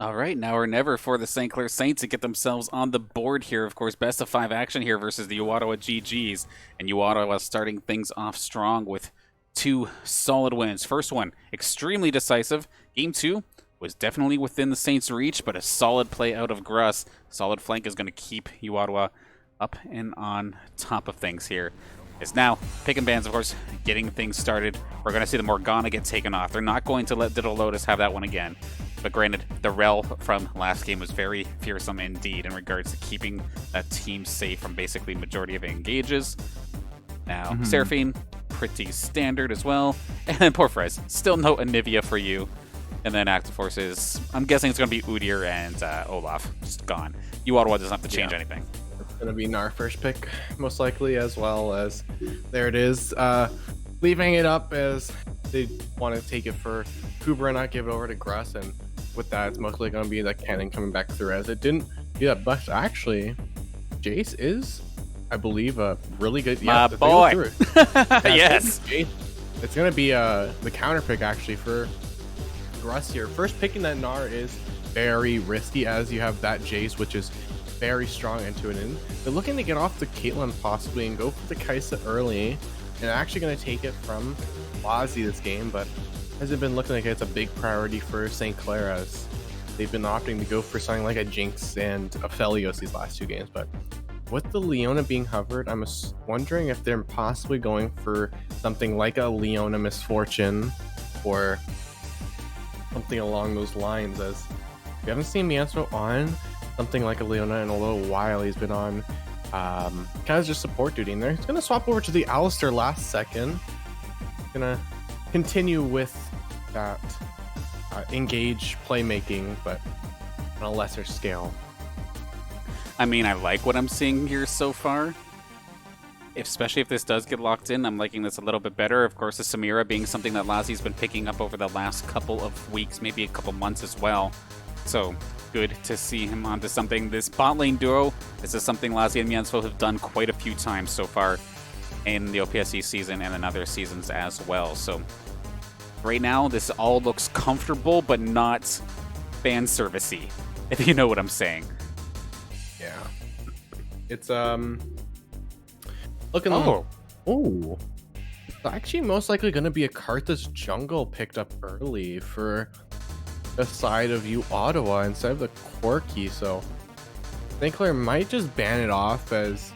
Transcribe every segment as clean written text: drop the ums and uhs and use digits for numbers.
All right, now or never for the St. Clair Saints to get themselves on the board here. Of course, best of 5 action here versus the uOttawa GGs. And uOttawa starting things off strong with 2 solid wins. First one, extremely decisive. Game 2 was definitely within the Saints' reach, but a solid play out of Gruss. Solid flank is going to keep uOttawa up and on top of things here. Is now Pick and Bans, of course, getting things started. We're going to see the Morgana get taken off. They're not going to let Diddle Lotus have that one again. But granted, the Rel from last game was very fearsome indeed in regards to keeping that team safe from basically majority of engages. Now, Seraphine, pretty standard as well. And then Porphyriz, still no Anivia for you. And then Active Forces, I'm guessing it's going to be Udyr and Olaf, just gone. uOttawa doesn't have to change anything. It's going to be our first pick, most likely, as well as there it is. Leaving it up as they want to take it for Kubra and not give it over to Gruss, and with that, it's mostly going to be the cannon coming back through, as it didn't do that. But actually, Jace is, I believe, a really good. My boy. Yes. Jace, it's going to be the counter pick actually for Gruss here. First picking that Gnar is very risky, as you have that Jace, which is very strong into it. In they're looking to get off the Caitlyn possibly and go for the Kai'Sa early, and actually going to take it from Ozzy this game, but hasn't been looking like it's a big priority for St. Clair, as they've been opting to go for something like a Jinx and a Felios these last 2 games. But with the Leona being hovered, I'm wondering if they're possibly going for something like a Leona Misfortune or something along those lines, as we haven't seen Mianzo on something like a Leona in a little while. He's been on kind of just support duty in there. He's going to swap over to the Alistair last second. Gonna continue with that engage playmaking, but on a lesser scale. I mean, I like what I'm seeing here so far. Especially if this does get locked in, I'm liking this a little bit better. Of course, the Samira being something that Lazzie's been picking up over the last couple of weeks, maybe a couple months as well. So good to see him onto something. This bot lane duo, this is something Lazzie and Mianzo have done quite a few times so far in the OPSE season and in other seasons as well. So right now, this all looks comfortable, but not fan servicey, if you know what I'm saying. Yeah. It's looking oh. It's actually most likely gonna be a Karthus jungle picked up early for the side of uOttawa instead of the Corki, so St. Clair might just ban it off, as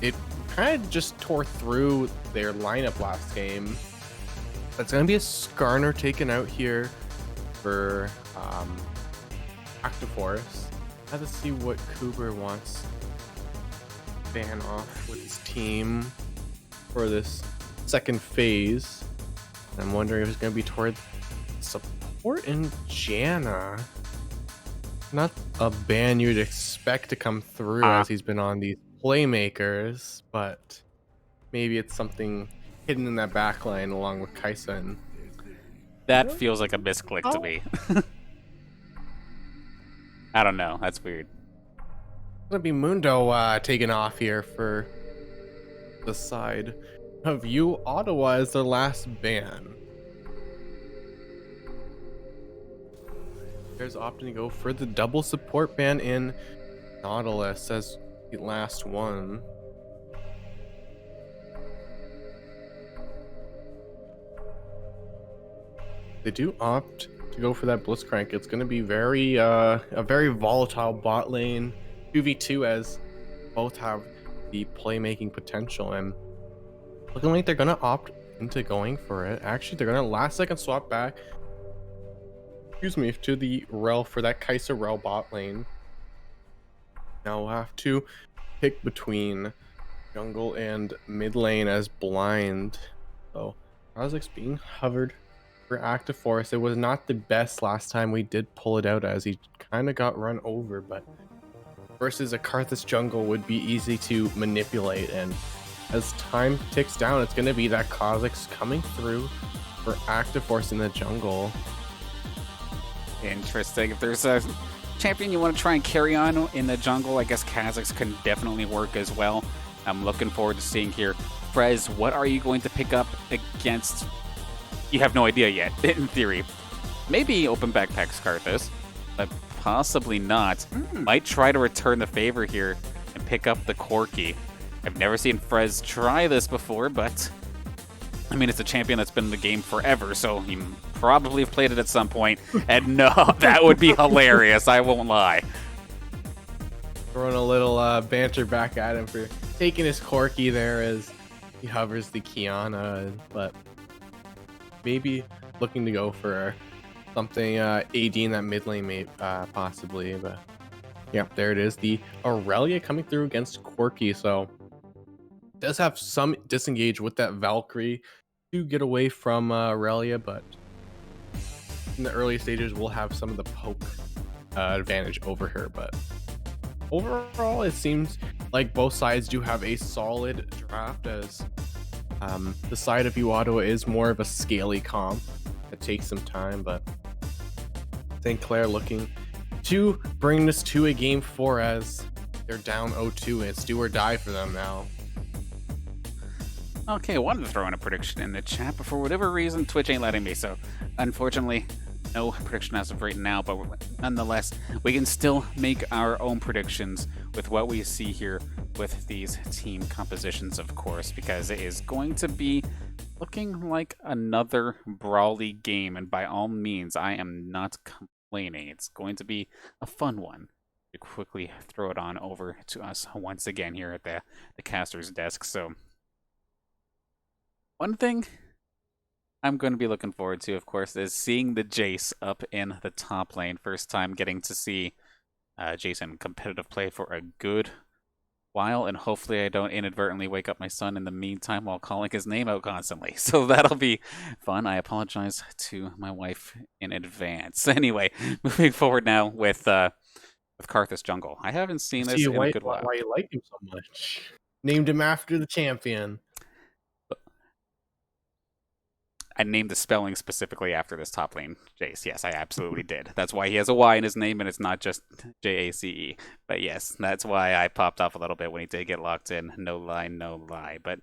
it kind of just tore through their lineup last game. That's going to be a Skarner taken out here for Active Force. I have to see what Cooper wants to ban off with his team for this second phase. I'm wondering if it's going to be toward support in Janna. Not a ban you'd expect to come through, as he's been on these playmakers, but maybe it's something hidden in that backline along with Kai'Sa. And that feels like a misclick to me. I don't know. That's weird. It's gonna be Mundo taking off here for the side of uOttawa as their last ban. There's opting to go for the double support ban in Nautilus as the last one. They do opt to go for that Blitzcrank. It's going to be very a very volatile bot lane 2v2, as both have the playmaking potential, and looking like they're going to opt into going for it. Actually, they're going to last second swap back, to the Rel for that Kai'Sa Rel bot lane. Now we'll have to pick between jungle and mid lane as blind. So Kha'Zix being hovered for Active Force. It was not the best last time we did pull it out, as he kind of got run over, but versus a Karthus jungle would be easy to manipulate, and as time ticks down, it's going to be that Kha'Zix coming through for Active Force in the jungle. Interesting. If there's a champion you want to try and carry on in the jungle, I guess Kha'Zix can definitely work as well. I'm looking forward to seeing here. Frez, what are you going to pick up against? You have no idea yet, in theory. maybe open backpacks Karthus, but possibly not. Hmm. Might try to return the favor here and pick up the Corki. I've never seen Frez try this before, but I mean, it's a champion that's been in the game forever, so he probably have played it at some point. And no, that would be hilarious, I won't lie. Throwing a little banter back at him for taking his Corki there as he hovers the Kiana, but maybe looking to go for something AD in that mid lane, maybe, possibly. But yeah, there it is. The Aurelia coming through against Corki, so does have some disengage with that Valkyrie to get away from Aurelia, but in the early stages we'll have some of the poke advantage over her. But overall, it seems like both sides do have a solid draft, as the side of uOttawa is more of a scaly comp. It takes some time, but I think Clair looking to bring this to a game 4 as they're down 0-2, and it's do or die for them now. Okay, I wanted to throw in a prediction in the chat, but for whatever reason, Twitch ain't letting me, so unfortunately, no prediction as of right now, but nonetheless, we can still make our own predictions with what we see here with these team compositions, of course, because it is going to be looking like another brawly game, and by all means, I am not complaining. It's going to be a fun one. To quickly throw it on over to us once again here at the caster's desk, so one thing I'm going to be looking forward to, of course, is seeing the Jace up in the top lane. First time getting to see Jace in competitive play for a good while, and hopefully I don't inadvertently wake up my son in the meantime while calling his name out constantly. So that'll be fun. I apologize to my wife in advance. Anyway, moving forward now with Karthus jungle. I haven't seen this in a good while. Why you like him so much? Named him after the champion. I named the spelling specifically after this top lane Jace. Yes, I absolutely did. That's why he has a Y in his name, and it's not just Jace. But yes, that's why I popped off a little bit when he did get locked in. No lie, no lie. But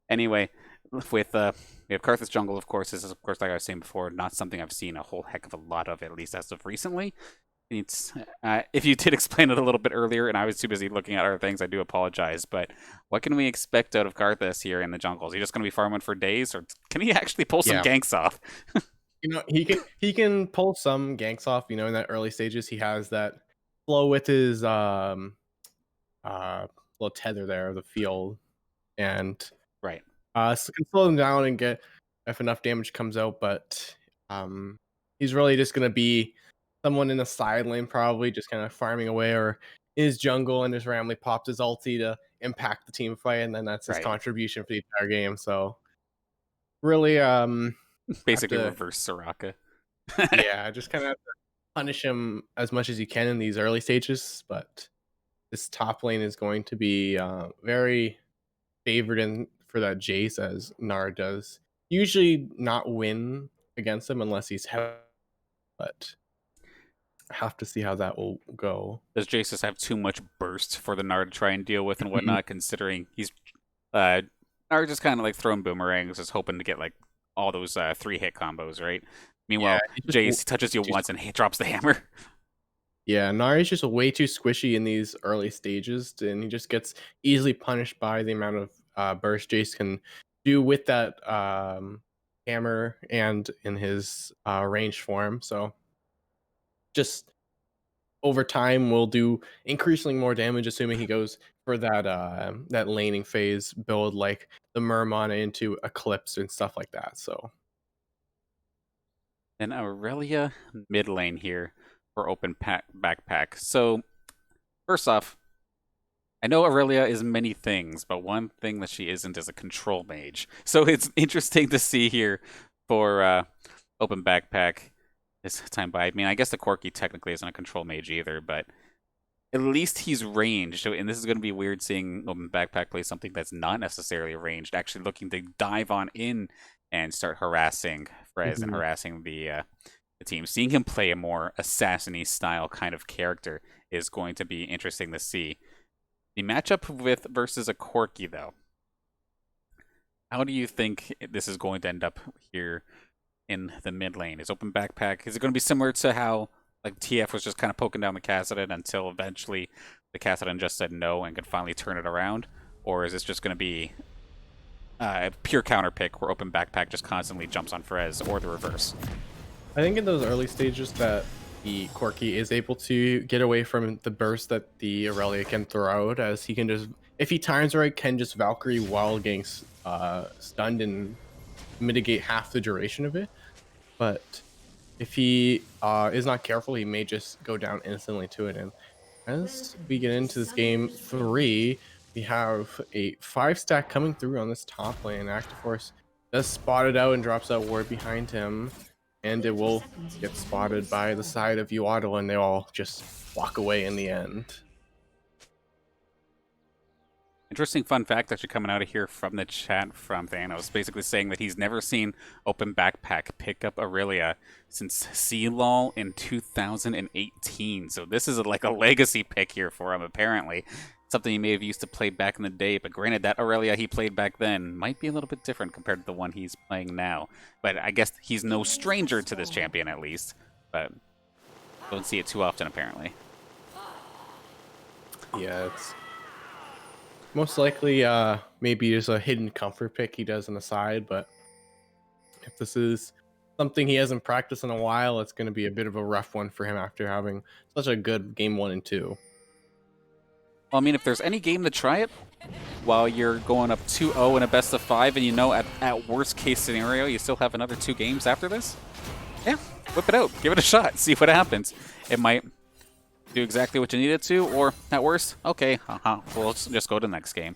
anyway, with we have Karthus jungle, of course. This is, of course, like I was saying before, not something I've seen a whole heck of a lot of, at least as of recently. It's if you did explain it a little bit earlier and I was too busy looking at other things, I do apologize. But what can we expect out of Karthus here in the jungle? Is he just going to be farming for days, or can he actually pull some ganks off? You know, he can pull some ganks off. You know, in that early stages, he has that flow with his little tether there of the field, and right, so can slow him down and get if enough damage comes out. But he's really just gonna be someone in the side lane, probably just kind of farming away, or in his jungle, and his Ramley pops his ulti to impact the team fight, and then that's his contribution for the entire game. So really, basically reverse Soraka. Yeah, just kind of have to punish him as much as you can in these early stages, but this top lane is going to be very favored in for that Jace, as Nara does usually not win against him unless he's heavy, but have to see how that will go. Does Jace just have too much burst for the Nara to try and deal with and whatnot, considering he's Nara just kind of like throwing boomerangs, just hoping to get like all those 3-hit combos, right? Meanwhile, Jace touches you once and drops the hammer. Yeah, Nari's just way too squishy in these early stages, and he just gets easily punished by the amount of burst Jace can do with that hammer and in his ranged form. So just over time will do increasingly more damage, assuming he goes for that that laning phase build, like the Mermana into Eclipse and stuff like that. So then Aurelia mid lane here for open backpack. So first off, I know Aurelia is many things, but one thing that she isn't is a control mage. So it's interesting to see here for open backpack this time by. I mean, I guess the Corki technically isn't a control mage either, but at least he's ranged. So, and this is going to be weird seeing open backpack play something that's not necessarily ranged, actually looking to dive on in and start harassing Frez and harassing the team. Seeing him play a more assassin-y style kind of character is going to be interesting to see. The matchup versus a Corki, though. How do you think this is going to end up here in the mid lane. His open backpack, is it going to be similar to how like TF was just kind of poking down the Kassadin until eventually the Kassadin just said no and could finally turn it around? Or is this just going to be a pure counter pick where open backpack just constantly jumps on Frez, or the reverse? I think in those early stages that the Corki is able to get away from the burst that the Aurelia can throw out, as he can just, if he times right, can just Valkyrie while getting stunned and mitigate half the duration of it. But if he is not careful, he may just go down instantly to it. And as we get into this game 3, we have a 5-stack coming through on this top lane. Active Force does spot it out and drops that ward behind him, and it will get spotted by the side of uOttawa, and they all just walk away in the end. Interesting fun fact actually coming out of here from the chat from Thanos, basically saying that he's never seen open backpack pick up Aurelia since C-Lol in 2018. So this is like a legacy pick here for him, apparently. Something he may have used to play back in the day, but granted, that Aurelia he played back then might be a little bit different compared to the one he's playing now. But I guess he's no stranger to this champion, at least. But don't see it too often, apparently. Yeah, it's most likely maybe there's a hidden comfort pick he does on the side, but if this is something he hasn't practiced in a while, it's going to be a bit of a rough one for him after having such a good game 1 and 2. Well, I mean, if there's any game to try it while you're going up 2-0 in a best of 5, and you know at worst case scenario you still have another 2 games after this, yeah, whip it out, give it a shot, see what happens. It might do exactly what you need it to, or at worst, okay, we'll just go to the next game.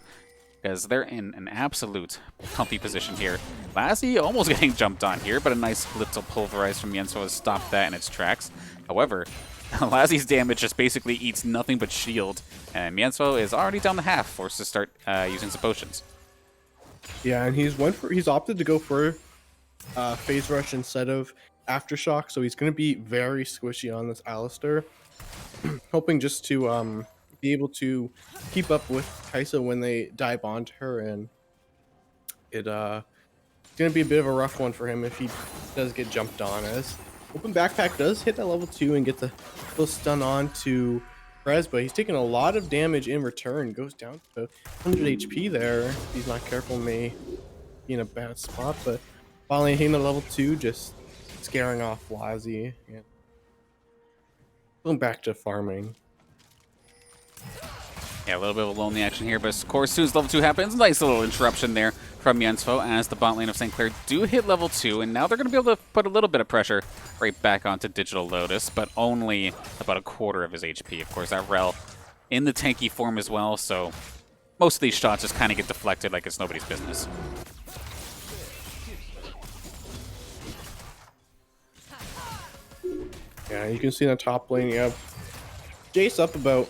Because they're in an absolute comfy position here. Lassie almost getting jumped on here, but a nice little pulverize from Yenso has stopped that in its tracks. However, Lassie's damage just basically eats nothing but shield, and Mienzo is already down the half, forced to start using some potions. Yeah, and he's opted to go for phase rush instead of aftershock, so he's going to be very squishy on this Alistar, hoping just to be able to keep up with Kaisa when they dive onto her, and it's going to be a bit of a rough one for him if he does get jumped on, as open backpack does hit that level 2 and get the little stun on to Frez, but he's taking a lot of damage in return. Goes down to 100 HP there. If he's not careful, may be in a bad spot, but finally hitting the level 2, just scaring off Lassie. And going back to farming. Yeah, a little bit of a lonely action here, but of course, as soon as level 2 happens, nice little interruption there from Yensfo as the bot lane of St. Clair do hit level 2, and now they're going to be able to put a little bit of pressure right back onto Digital Lotus, but only about a quarter of his HP. Of course, that Rel in the tanky form as well, so most of these shots just kind of get deflected like it's nobody's business. Yeah, you can see in the top lane, you have Jace up about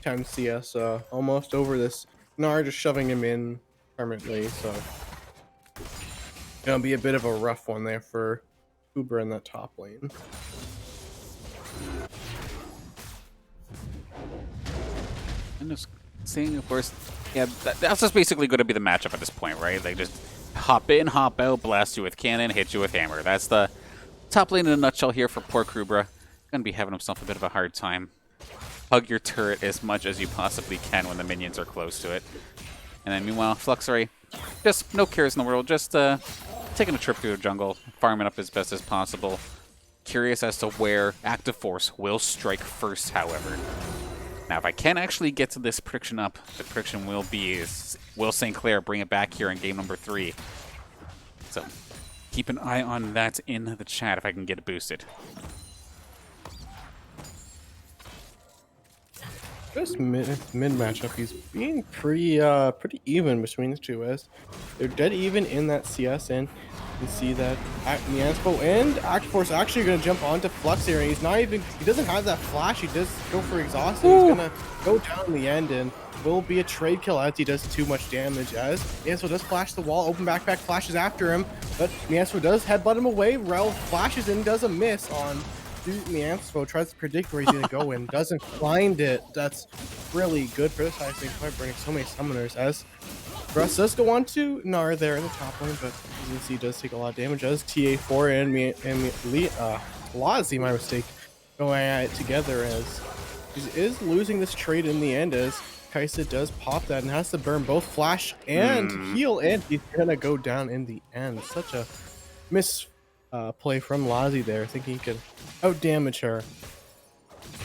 10 CS, almost over this Gnar, just shoving him in permanently, so gonna be a bit of a rough one there for Uber in that top lane. And just seeing, of course, yeah, that's just basically going to be the matchup at this point, right? They just hop in, hop out, blast you with cannon, hit you with hammer. That's the top lane in a nutshell here for poor Krubra. Gonna be having himself a bit of a hard time. Hug your turret as much as you possibly can when the minions are close to it. And then meanwhile, Fluxray, just no cares in the world, just taking a trip through the jungle, farming up as best as possible. Curious as to where Active Force will strike first, however. Now, if I can actually get to this prediction up, the prediction will be is, will St. Clair bring it back here in game number 3? So, keep an eye on that in the chat if I can get it boosted. This mid matchup, he's being pretty even between the two, as they're dead even in that CS, and you can see that Nianspo and Active Force actually going to jump onto Flux here, and he doesn't have that flash. He does go for exhaust, and he's going to go down in the end, and will be a trade kill as he does too much damage, as Nianspo does flash the wall. Open backpack flashes after him, but Nianspo does headbutt him away. Rel flashes and does a miss on Nianspo, tries to predict where he's going to go and doesn't find it. That's really good for this high stage fight, bringing so many summoners, as Russ does go on to Gnar there in the top lane, but as you can see, does take a lot of damage as TA4 and Lazi, my mistake, going at it together as he is losing this trade in the end as Kaisa does pop that and has to burn both flash and heal, and he's gonna go down in the end. Such a miss play from Lazi there, thinking he could out damage her.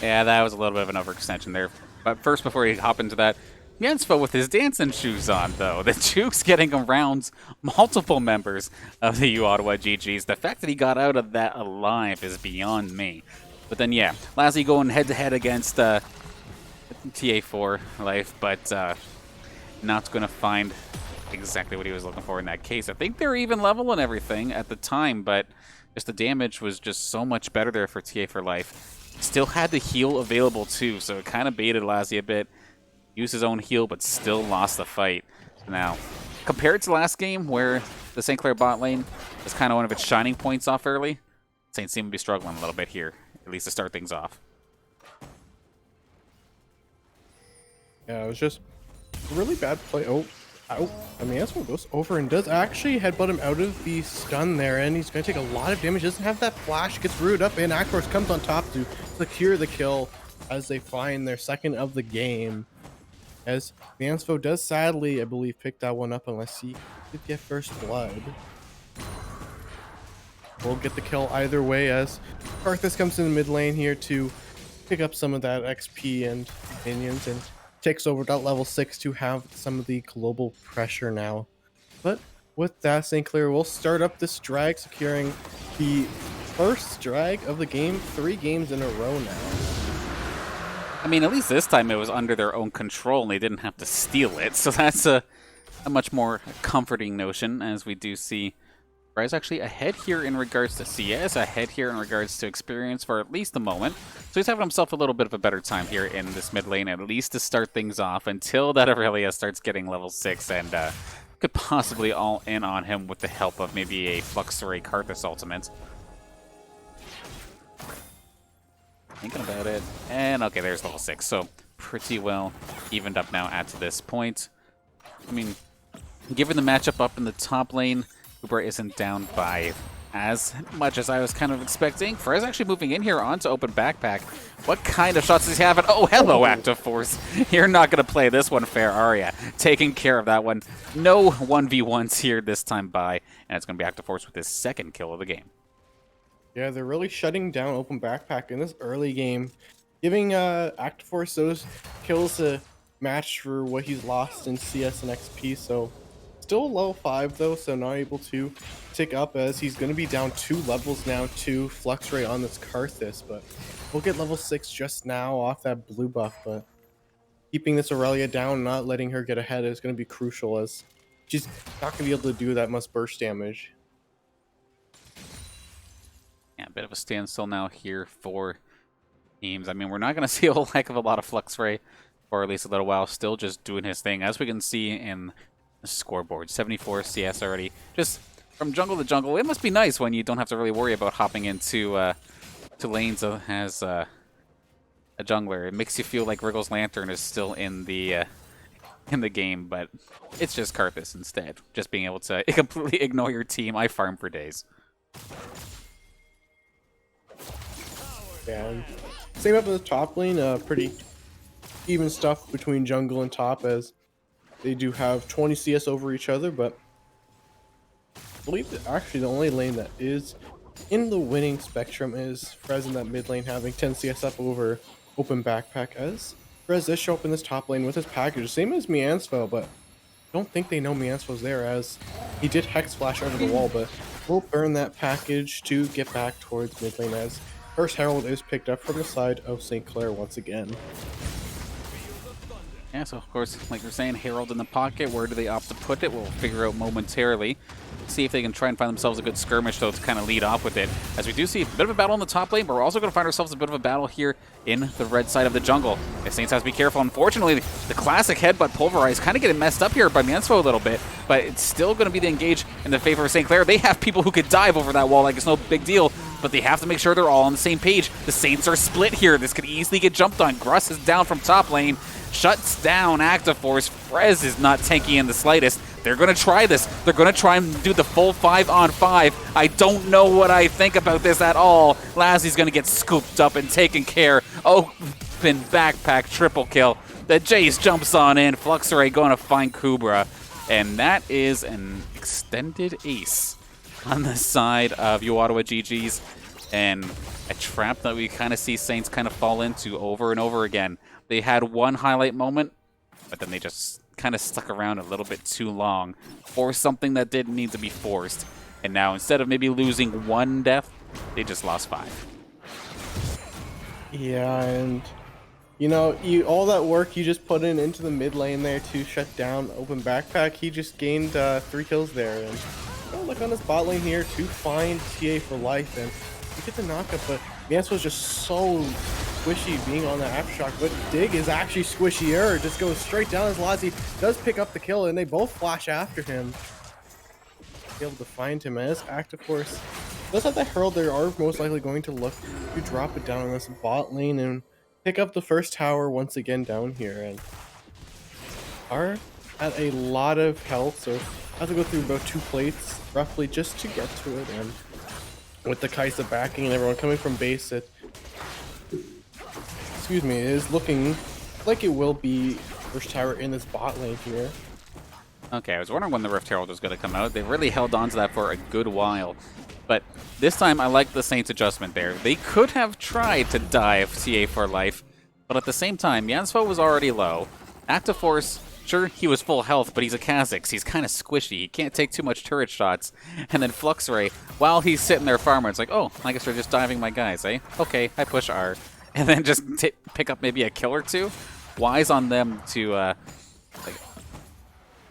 Yeah, that was a little bit of an overextension there. But first, before you hop into that, Jenspo with his dancing shoes on, though. The juke's getting around multiple members of the uOttawa GGs. The fact that he got out of that alive is beyond me. But then, yeah, Lassie going head-to-head against TA4 life, but not going to find exactly what he was looking for in that case. I think they were even level and everything at the time, but just the damage was just so much better there for TA4 life. Still had the heal available, too, so it kind of baited Lassie a bit. Used his own heal, but still lost the fight. Now, compared to last game, where the St. Clair bot lane was kind of one of its shining points off early, Saints seem to be struggling a little bit here, at least to start things off. Yeah, it was just a really bad play. Oh, I mean, Aswell goes over and does actually headbutt him out of the stun there, and he's going to take a lot of damage. Doesn't have that flash, gets rooted up, and Akros comes on top to secure the kill as they find their second of the game. As Mansfo does sadly, I believe, pick that one up unless he could get first blood. We'll get the kill either way as Karthus comes in the mid lane here to pick up some of that XP and minions and takes over that level 6 to have some of the global pressure now. But with that, St. Clair will start up this drag, securing the first drag of the game, 3 games in a row now. I mean, at least this time it was under their own control and they didn't have to steal it. So that's a much more comforting notion, as we do see Rise actually ahead here in regards to CS, ahead here in regards to experience for at least the moment. So he's having himself a little bit of a better time here in this mid lane, at least to start things off, until that Aurelia starts getting level 6 and could possibly all in on him with the help of maybe a Flux or a Karthus ultimate. Thinking about it. And okay, there's level 6. So pretty well evened up now at this point. I mean, given the matchup up in the top lane, Uber isn't down by as much as I was kind of expecting. Frez actually moving in here onto open backpack. What kind of shots does he have? Oh, hello, Active Force. You're not going to play this one fair, are ya? Taking care of that one. No 1v1s here this time by, and it's going to be Active Force with his second kill of the game. Yeah, they're really shutting down open backpack in this early game, giving Active Force those kills to match for what he's lost in CS and XP. So still level 5 though, so not able to tick up as he's going to be down 2 levels now to Flux Ray on this Karthus, but we'll get level 6 just now off that blue buff. But keeping this Aurelia down, not letting her get ahead is going to be crucial, as she's not going to be able to do that much burst damage. Yeah, a bit of a standstill now here for teams. I mean, we're not going to see a whole heck of a lot of Flux Ray for at least a little while. Still just doing his thing, as we can see in the scoreboard. 74 CS already. Just from jungle to jungle. It must be nice when you don't have to really worry about hopping into to lanes as a jungler. It makes you feel like Wriggle's Lantern is still in the game, but it's just Karthus instead. Just being able to completely ignore your team. I farm for days. And same up in the top lane, pretty even stuff between jungle and top, as they do have 20 CS over each other, but I believe that actually the only lane that is in the winning spectrum is Frez in that mid lane, having 10 CS up over open backpack, as Frez does show up in this top lane with his package, same as Miansfo, but I don't think they know Miansfo's there, as he did Hex Flash over the wall, but we'll burn that package to get back towards mid lane, as first Herald is picked up from the side of St. Clair once again. Yeah, so of course, like you're saying, Herald in the pocket. Where do they opt to put it? We'll figure out momentarily. See if they can try and find themselves a good skirmish, though, to kind of lead off with it. As we do see a bit of a battle in the top lane, but we're also going to find ourselves a bit of a battle here in the red side of the jungle. The Saints has to be careful. Unfortunately, the classic headbutt pulverize kind of getting messed up here by Mansfo a little bit, but it's still going to be the engage in the favor of St. Clair. They have people who could dive over that wall like it's no big deal. but they have to make sure they're all on the same page. The Saints are split here. This could easily get jumped on. Gruss is down from top lane, shuts down Active Force. Frez is not tanky in the slightest. They're going to try this. They're going to try and do the full 5-on-5. I don't know what I think about this at all. Lazzie's going to get scooped up and taken care. Open backpack triple kill. The Jace jumps on in. Fluxray going to find Kubra. And that is an extended ace on the side of uOttawa GG's. And a trap that we kind of see Saints kind of fall into over and over again. They had one highlight moment, but then they just kind of stuck around a little bit too long for something that didn't need to be forced. And now instead of maybe losing one death, they just lost 5. Yeah, and you know, all that work you just put into the mid lane there to shut down open backpack, he just gained 3 kills there. And look on this bot lane here to find TA for life, and you get the knockup, but Mance was just so squishy being on that aftershock, but Dig is actually squishier. Just goes straight down as Lazzy does pick up the kill, and they both flash after him. Be able to find him as Active Force does have that Herald. They are most likely going to look to drop it down on this bot lane and pick up the first tower once again down here, and are at a lot of health, so have to go through about 2 plates roughly just to get to it. And with the Kaisa backing and everyone coming from base, it is looking like it will be first tower in this bot lane here. Okay, I was wondering when the Rift Herald was going to come out. They really held on to that for a good while. But this time, I like the Saints adjustment there. They could have tried to dive TA for life, but at the same time, Yansfo was already low. Active Force, sure, he was full health, but he's a Kha'Zix. He's kind of squishy. He can't take too much turret shots. And then Fluxray, while he's sitting there farming, it's like, oh, I guess they're just diving my guys, eh? Okay, I push R. And then just pick up maybe a kill or 2. Wise on them to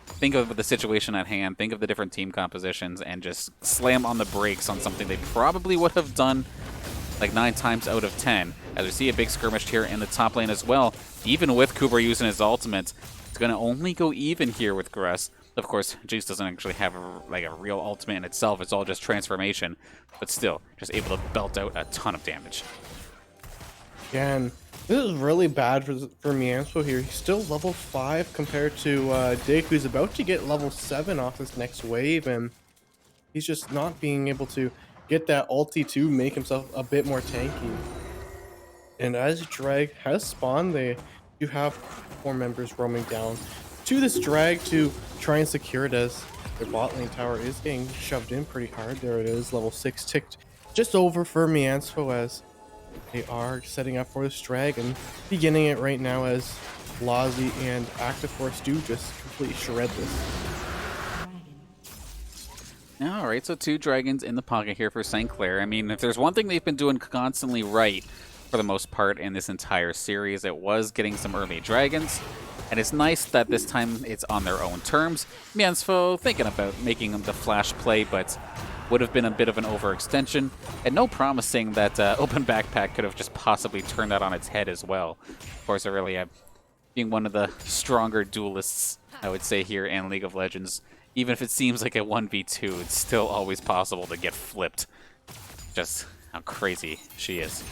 think of the situation at hand, think of the different team compositions, and just slam on the brakes on something they probably would have done like 9 times out of 10. As we see a big skirmish here in the top lane as well. Even with Kubra using his ultimate, it's going to only go even here with Gruss. Of course, Jace doesn't actually have a real ultimate in itself. It's all just transformation. But still, just able to belt out a ton of damage. Again, this is really bad for Mianso here. He's still level 5 compared to Dig, who's about to get level 7 off this next wave, and he's just not being able to get that ulti to make himself a bit more tanky. And as Drag has spawned, they do have 4 members roaming down to this Drag to try and secure it, as their bot lane tower is getting shoved in pretty hard. There it is, level 6 ticked just over for Mianso, as they are setting up for this drag and beginning it right now, as Lazzy and Active Force do just completely shred this. Alright, so 2 dragons in the pocket here for St. Clair. I mean, if there's one thing they've been doing constantly right for the most part in this entire series, it was getting some early dragons. And it's nice that this time it's on their own terms. Miansfo thinking about making them the flash play, but would have been a bit of an overextension, and no promising that open backpack could have just possibly turned that on its head as well. Of course, Aurelia being one of the stronger duelists, I would say, here in League of Legends. Even if it seems like a 1v2, it's still always possible to get flipped. Just how crazy she is.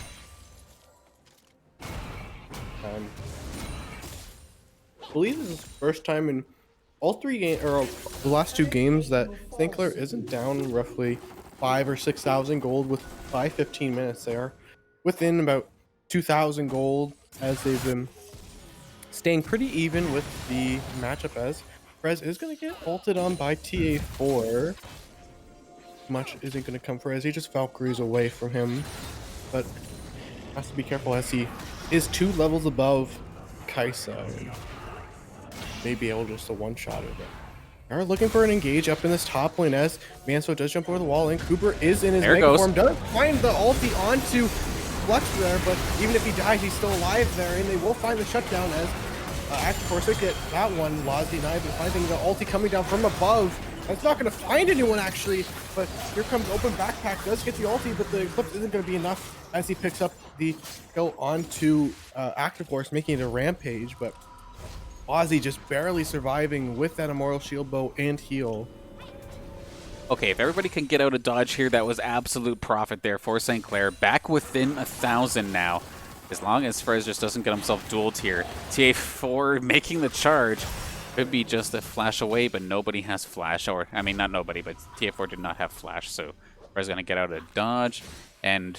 I believe this is the first time in all 3 games, or the last 2 games, that St. Clair isn't down roughly 5,000 or 6,000 gold with 15 minutes. They are within about 2,000 gold, as they've been staying pretty even with the matchup, as Frez is going to get ulted on by TA4. Much isn't going to come for as he just Valkyries away from him, but has to be careful as he is 2 levels above Kaisa. May be able just to one-shot it. They are looking for an engage up in this top lane, as Manso does jump over the wall, and Cooper is in his mega form. Does find the ulti onto Flux there, but even if he dies, he's still alive there, and they will find the shutdown as Active Force get that one. Lazzy not even finding the ulti coming down from above. That's not going to find anyone, actually, but here comes open backpack, does get the ulti, but the Eclipse isn't going to be enough as he picks up the kill onto Active Force, making it a rampage, but Ozzy just barely surviving with that Immortal Shield Bow and heal. Okay, if everybody can get out of dodge here, that was absolute profit there for St. Clair. Back within 1,000 now. As long as Frez just doesn't get himself dueled here. TA4 making the charge. Could be just a flash away, but nobody has flash. Or, I mean, not nobody, but TA4 did not have flash. So Frez going to get out of dodge. And,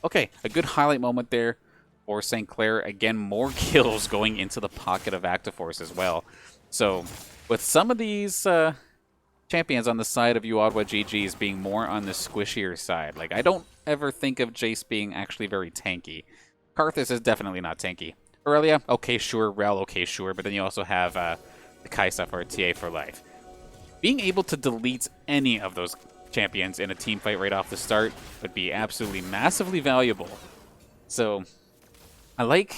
okay, a good highlight moment there for St. Clair. Again, more kills going into the pocket of Actiforce as well. So, with some of these champions on the side of uOttawa GGs being more on the squishier side, like, I don't ever think of Jace being actually very tanky. Karthus is definitely not tanky. Aurelia, okay, sure. Rel, okay, sure. But then you also have the Kaisa for TA for life. Being able to delete any of those champions in a team fight right off the start would be absolutely massively valuable. So, I like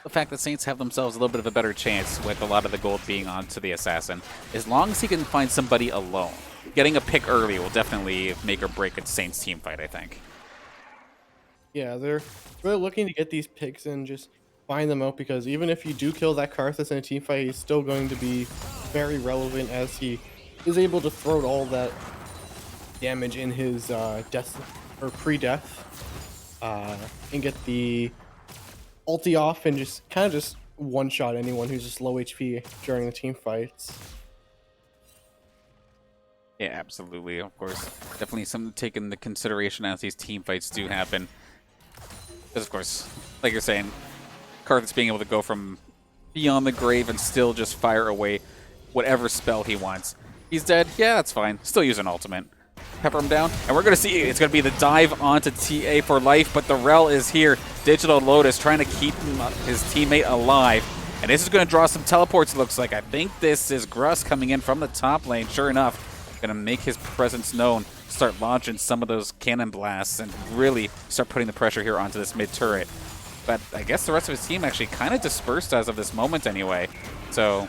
the fact that Saints have themselves a little bit of a better chance with a lot of the gold being onto the Assassin, as long as he can find somebody alone. Getting a pick early will definitely make or break a Saints team fight, I think. Yeah, they're really looking to get these picks and just find them out, because even if you do kill that Karthus in a team fight, he's still going to be very relevant, as he is able to throw all that damage in his death or pre-death and get the ulti off and just kind of just one-shot anyone who's just low HP during the team fights. Yeah, absolutely. Of course, definitely something to take into consideration as these team fights do happen. Because, of course, like you're saying, Karthus being able to go from beyond the grave and still just fire away whatever spell he wants. He's dead. Yeah, that's fine. Still use an ultimate. Pepper him down. And we're going to see it's going to be the dive onto TA for life, but the Rel is here. Digital Lotus trying to keep his teammate alive. And this is going to draw some teleports, it looks like. I think this is Gruss coming in from the top lane. Sure enough, going to make his presence known. Start launching some of those cannon blasts and really start putting the pressure here onto this mid turret. But I guess the rest of his team actually kind of dispersed as of this moment anyway. So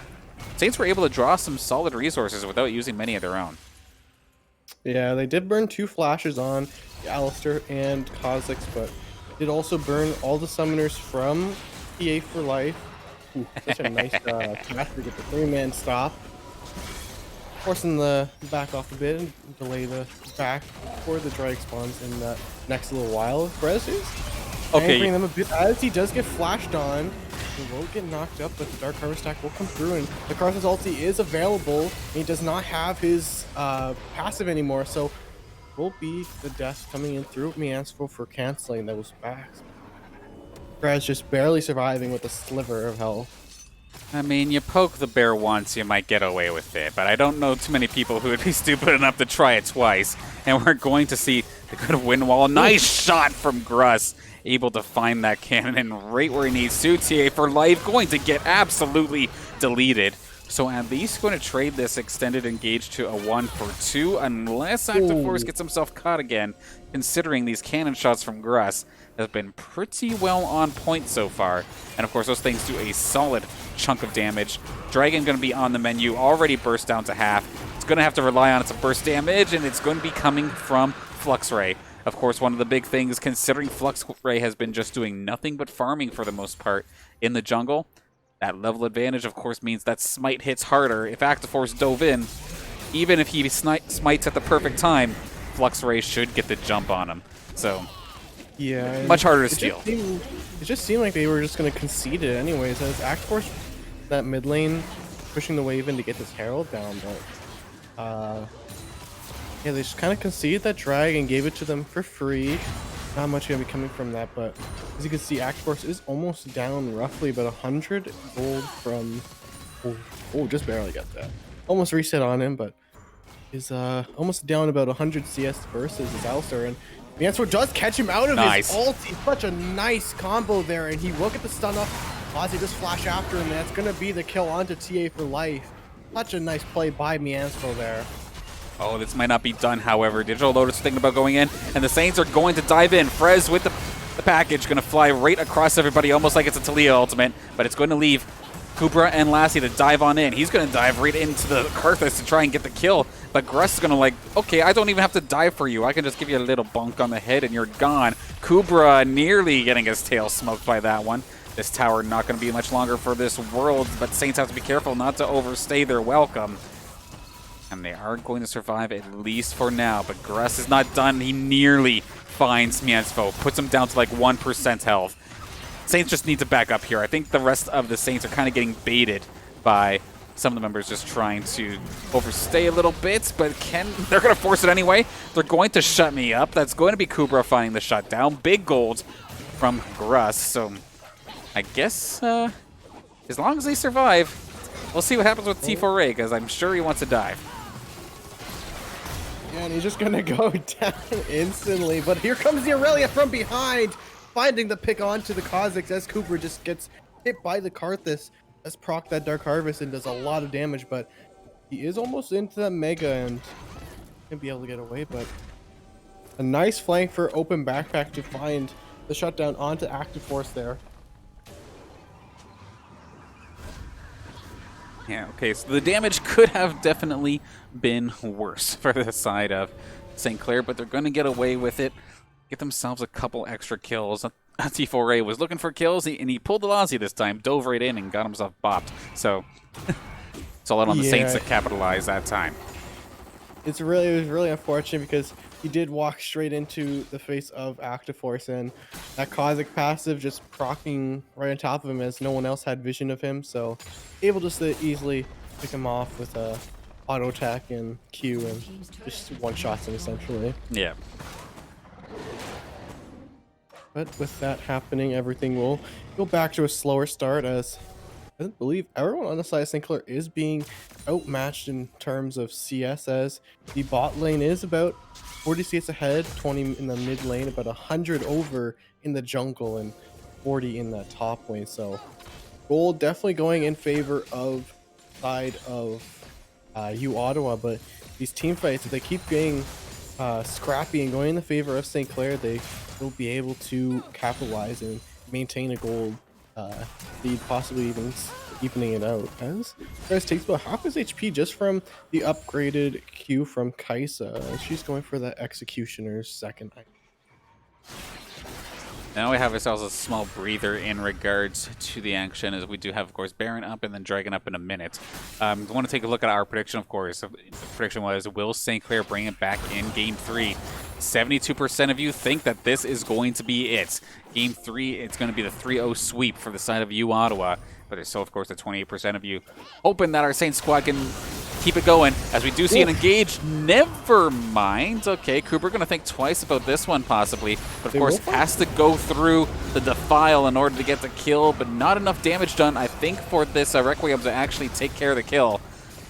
Saints were able to draw some solid resources without using many of their own. Yeah, they did burn 2 flashes on Alistair and Kha'Zix, but did also burn all the summoners from TA for life. Ooh, such a nice catch to get the 3-man stop. Forcing the back off a bit and delay the back before the drag spawns in that next little while. Frez is anchoring them a bit as he does get flashed on. He will get knocked up, but the Dark Harvest stack will come through, and the Karthus ulti is available. He does not have his passive anymore, so will be the death coming in through Miansko for canceling those backs. Frez just barely surviving with a sliver of health. I mean, you poke the bear once, you might get away with it, but I don't know too many people who would be stupid enough to try it twice. And we're going to see the good wind wall. Nice shot from Gruss, able to find that cannon right where he needs to. TA for life, going to get absolutely deleted. So at least going to trade this extended engage to a 1-for-2, unless Actiforce gets himself caught again, considering these cannon shots from Gruss have been pretty well on point so far. And of course, those things do a solid chunk of damage. Dragon going to be on the menu, already burst down to half. It's going to have to rely on its burst damage, and it's going to be coming from Flux Ray. Of course, one of the big things, considering Flux Ray has been just doing nothing but farming for the most part in the jungle, that level advantage, of course, means that Smite hits harder. If Actiforce dove in, even if he smites at the perfect time, Flux Ray should get the jump on him. So, yeah, much harder to steal. It just seemed like they were just going to concede it anyways, as Actiforce, that mid lane, pushing the wave in to get this Herald down, but yeah, they just kind of conceded that drag and gave it to them for free. Not much going to be coming from that, but as you can see, Actiforce is almost down roughly about 100 gold from... Oh, just barely got that. Almost reset on him, but is almost down about 100 CS versus his Alistair, and the answer does catch him out of his ulti. Such a nice combo there, and he will get the stun up. Ozzy just flash after him, and that's going to be the kill onto TA for life. Such a nice play by Miansko there. Oh, this might not be done, however. Digital Lotus thinking about going in, and the Saints are going to dive in. Frez with the package, going to fly right across everybody, almost like it's a Talia ultimate, but it's going to leave Kubra and Lassie to dive on in. He's going to dive right into the Karthus to try and get the kill, but Gruss is going to like, okay, I don't even have to dive for you. I can just give you a little bonk on the head and you're gone. Kubra nearly getting his tail smoked by that one. This tower not going to be much longer for this world, but Saints have to be careful not to overstay their welcome. And they are going to survive, at least for now. But Gruss is not done. He nearly finds Miensfo, puts him down to like 1% health. Saints just need to back up here. I think the rest of the Saints are kind of getting baited by some of the members just trying to overstay a little bit, but they're going to force it anyway. They're going to shut me up. That's going to be Kubra finding the shutdown. Big gold from Gruss. So I guess as long as they survive, we'll see what happens with T4A, because I'm sure he wants to dive. Yeah, and he's just going to go down instantly. But here comes the Aurelia from behind, finding the pick onto the Kha'Zix as Cooper just gets hit by the Karthus. Let's proc that Dark Harvest and does a lot of damage, but he is almost into that Mega and can be able to get away. But a nice flank for Open Backpack to find the shutdown onto Active Force there. Yeah, okay, so the damage could have definitely been worse for the side of St. Clair, but they're going to get away with it, get themselves a couple extra kills. T4A was looking for kills, and he pulled the Lassie this time, dove right in and got himself bopped. So it's all out on the Saints to capitalize that time. It was really unfortunate because he did walk straight into the face of Active Force, and that Kha'Zix passive just proccing right on top of him as no one else had vision of him, so able just to easily pick him off with a auto attack and Q and just one-shots him essentially. Yeah. But with that happening, everything will go back to a slower start, as I believe everyone on the side of St. Clair is being outmatched in terms of CS, as the bot lane is about 40 CS ahead, 20 in the mid lane, about 100 over in the jungle, and 40 in the top lane. So gold definitely going in favor of side of uOttawa, but these team fights, if they keep being scrappy and going in the favor of St. Clair, they will be able to capitalize and maintain a gold lead, possibly even evening it out. As Guys takes about half his HP just from the upgraded Q from Kaisa. She's going for that Executioner's second. Now we have ourselves a small breather in regards to the action, as we do have, of course, Baron up and then Dragon up in a minute. I want to take a look at our prediction, of course. The prediction was, will St. Clair bring it back in Game 3? 72% of you think that this is going to be it. Game 3, it's going to be the 3-0 sweep for the side of uOttawa. But there's still, of course, the 28% of you hoping that our Saint squad can keep it going, as we do see an engage. Never mind. Okay, Cooper going to think twice about this one, possibly. But, of course, has to go through the Defile in order to get the kill, but not enough damage done, I think, for this Requiem to actually take care of the kill.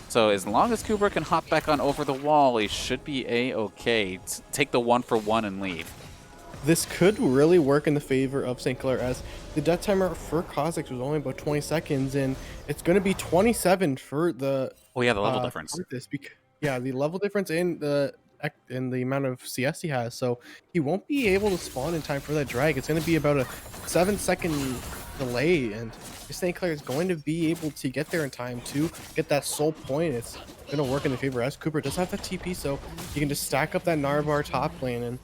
So as long as Cooper can hop back on over the wall, he should be A-okay. Take the 1-for-1 and leave. This could really work in the favor of St. Clair, as the death timer for Kha'Zix was only about 20 seconds, and it's going to be 27 for the... Oh yeah, the level difference. Yeah, the level difference in the amount of CS he has, so he won't be able to spawn in time for that drag. It's going to be about a 7-second delay, and St. Clair is going to be able to get there in time to get that soul point. It's going to work in the favor, as Cooper does have that TP, so he can just stack up that Narbar top lane, and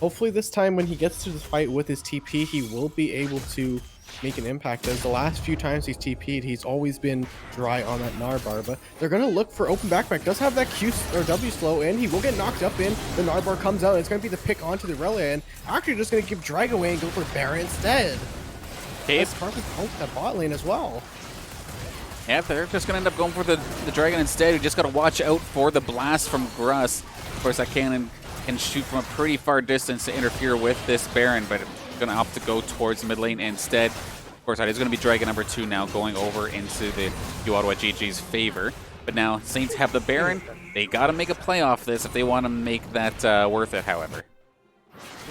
hopefully this time when he gets to the fight with his TP, he will be able to make an impact, as the last few times he's TP'd, he's always been dry on that Narbar. But they're going to look for Open Backpack. Does have that Q or W slow, and he will get knocked up in. The Narbar comes out, and it's going to be the pick onto the Relia, and actually just going to give Drag away and go for Baron instead. Okay, Carpet poked that bot lane as well. Yeah, they're just going to end up going for the Dragon instead. You just got to watch out for the blast from Gruss. Of course, that cannon can shoot from a pretty far distance to interfere with this Baron, but going to opt to go towards mid lane instead. Of course, that is going to be Dragon number 2 now, going over into the uOttawa GG's favor. But now Saints have the Baron. They got to make a play off this if they want to make that worth it, however.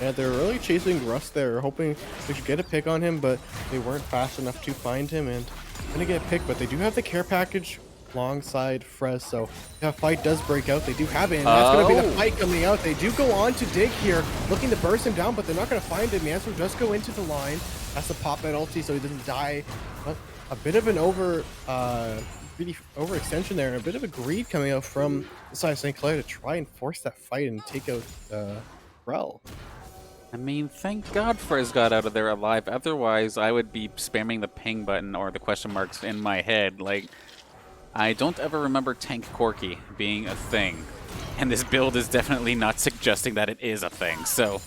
Yeah, they're really chasing Gruss there, hoping they should get a pick on him, but they weren't fast enough to find him and going to get a pick. But they do have the care package alongside Frez, so if a fight does break out, they do have it, and that's going to be the fight coming out. They do go on to dig here, looking to burst him down, but they're not going to find him. The answer will just go into the line. Has to pop that ulti so he doesn't die. But a bit of an overextension there, and a bit of a greed coming out from the side of St. Clair to try and force that fight and take out Rel. I mean, thank God Frez got out of there alive. Otherwise, I would be spamming the ping button or the question marks in my head. Like, I don't ever remember Tank Corki being a thing, and this build is definitely not suggesting that it is a thing, so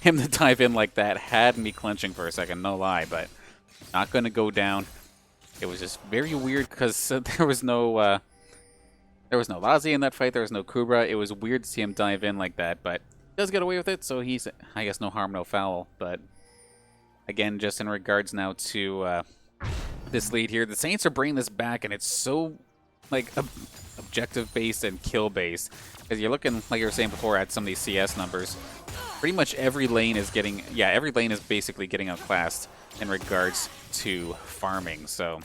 him to dive in like that had me clenching for a second, no lie, but not going to go down. It was just very weird because there was no Lazi in that fight, there was no Kubra. It was weird to see him dive in like that, but he does get away with it, so he's, I guess, no harm, no foul. But again, just in regards now to this lead here, the Saints are bringing this back, and it's so like objective-based and kill-based. Because you're looking, like you were saying before, at some of these CS numbers. Pretty much every lane is getting, every lane is basically getting outclassed in regards to farming. So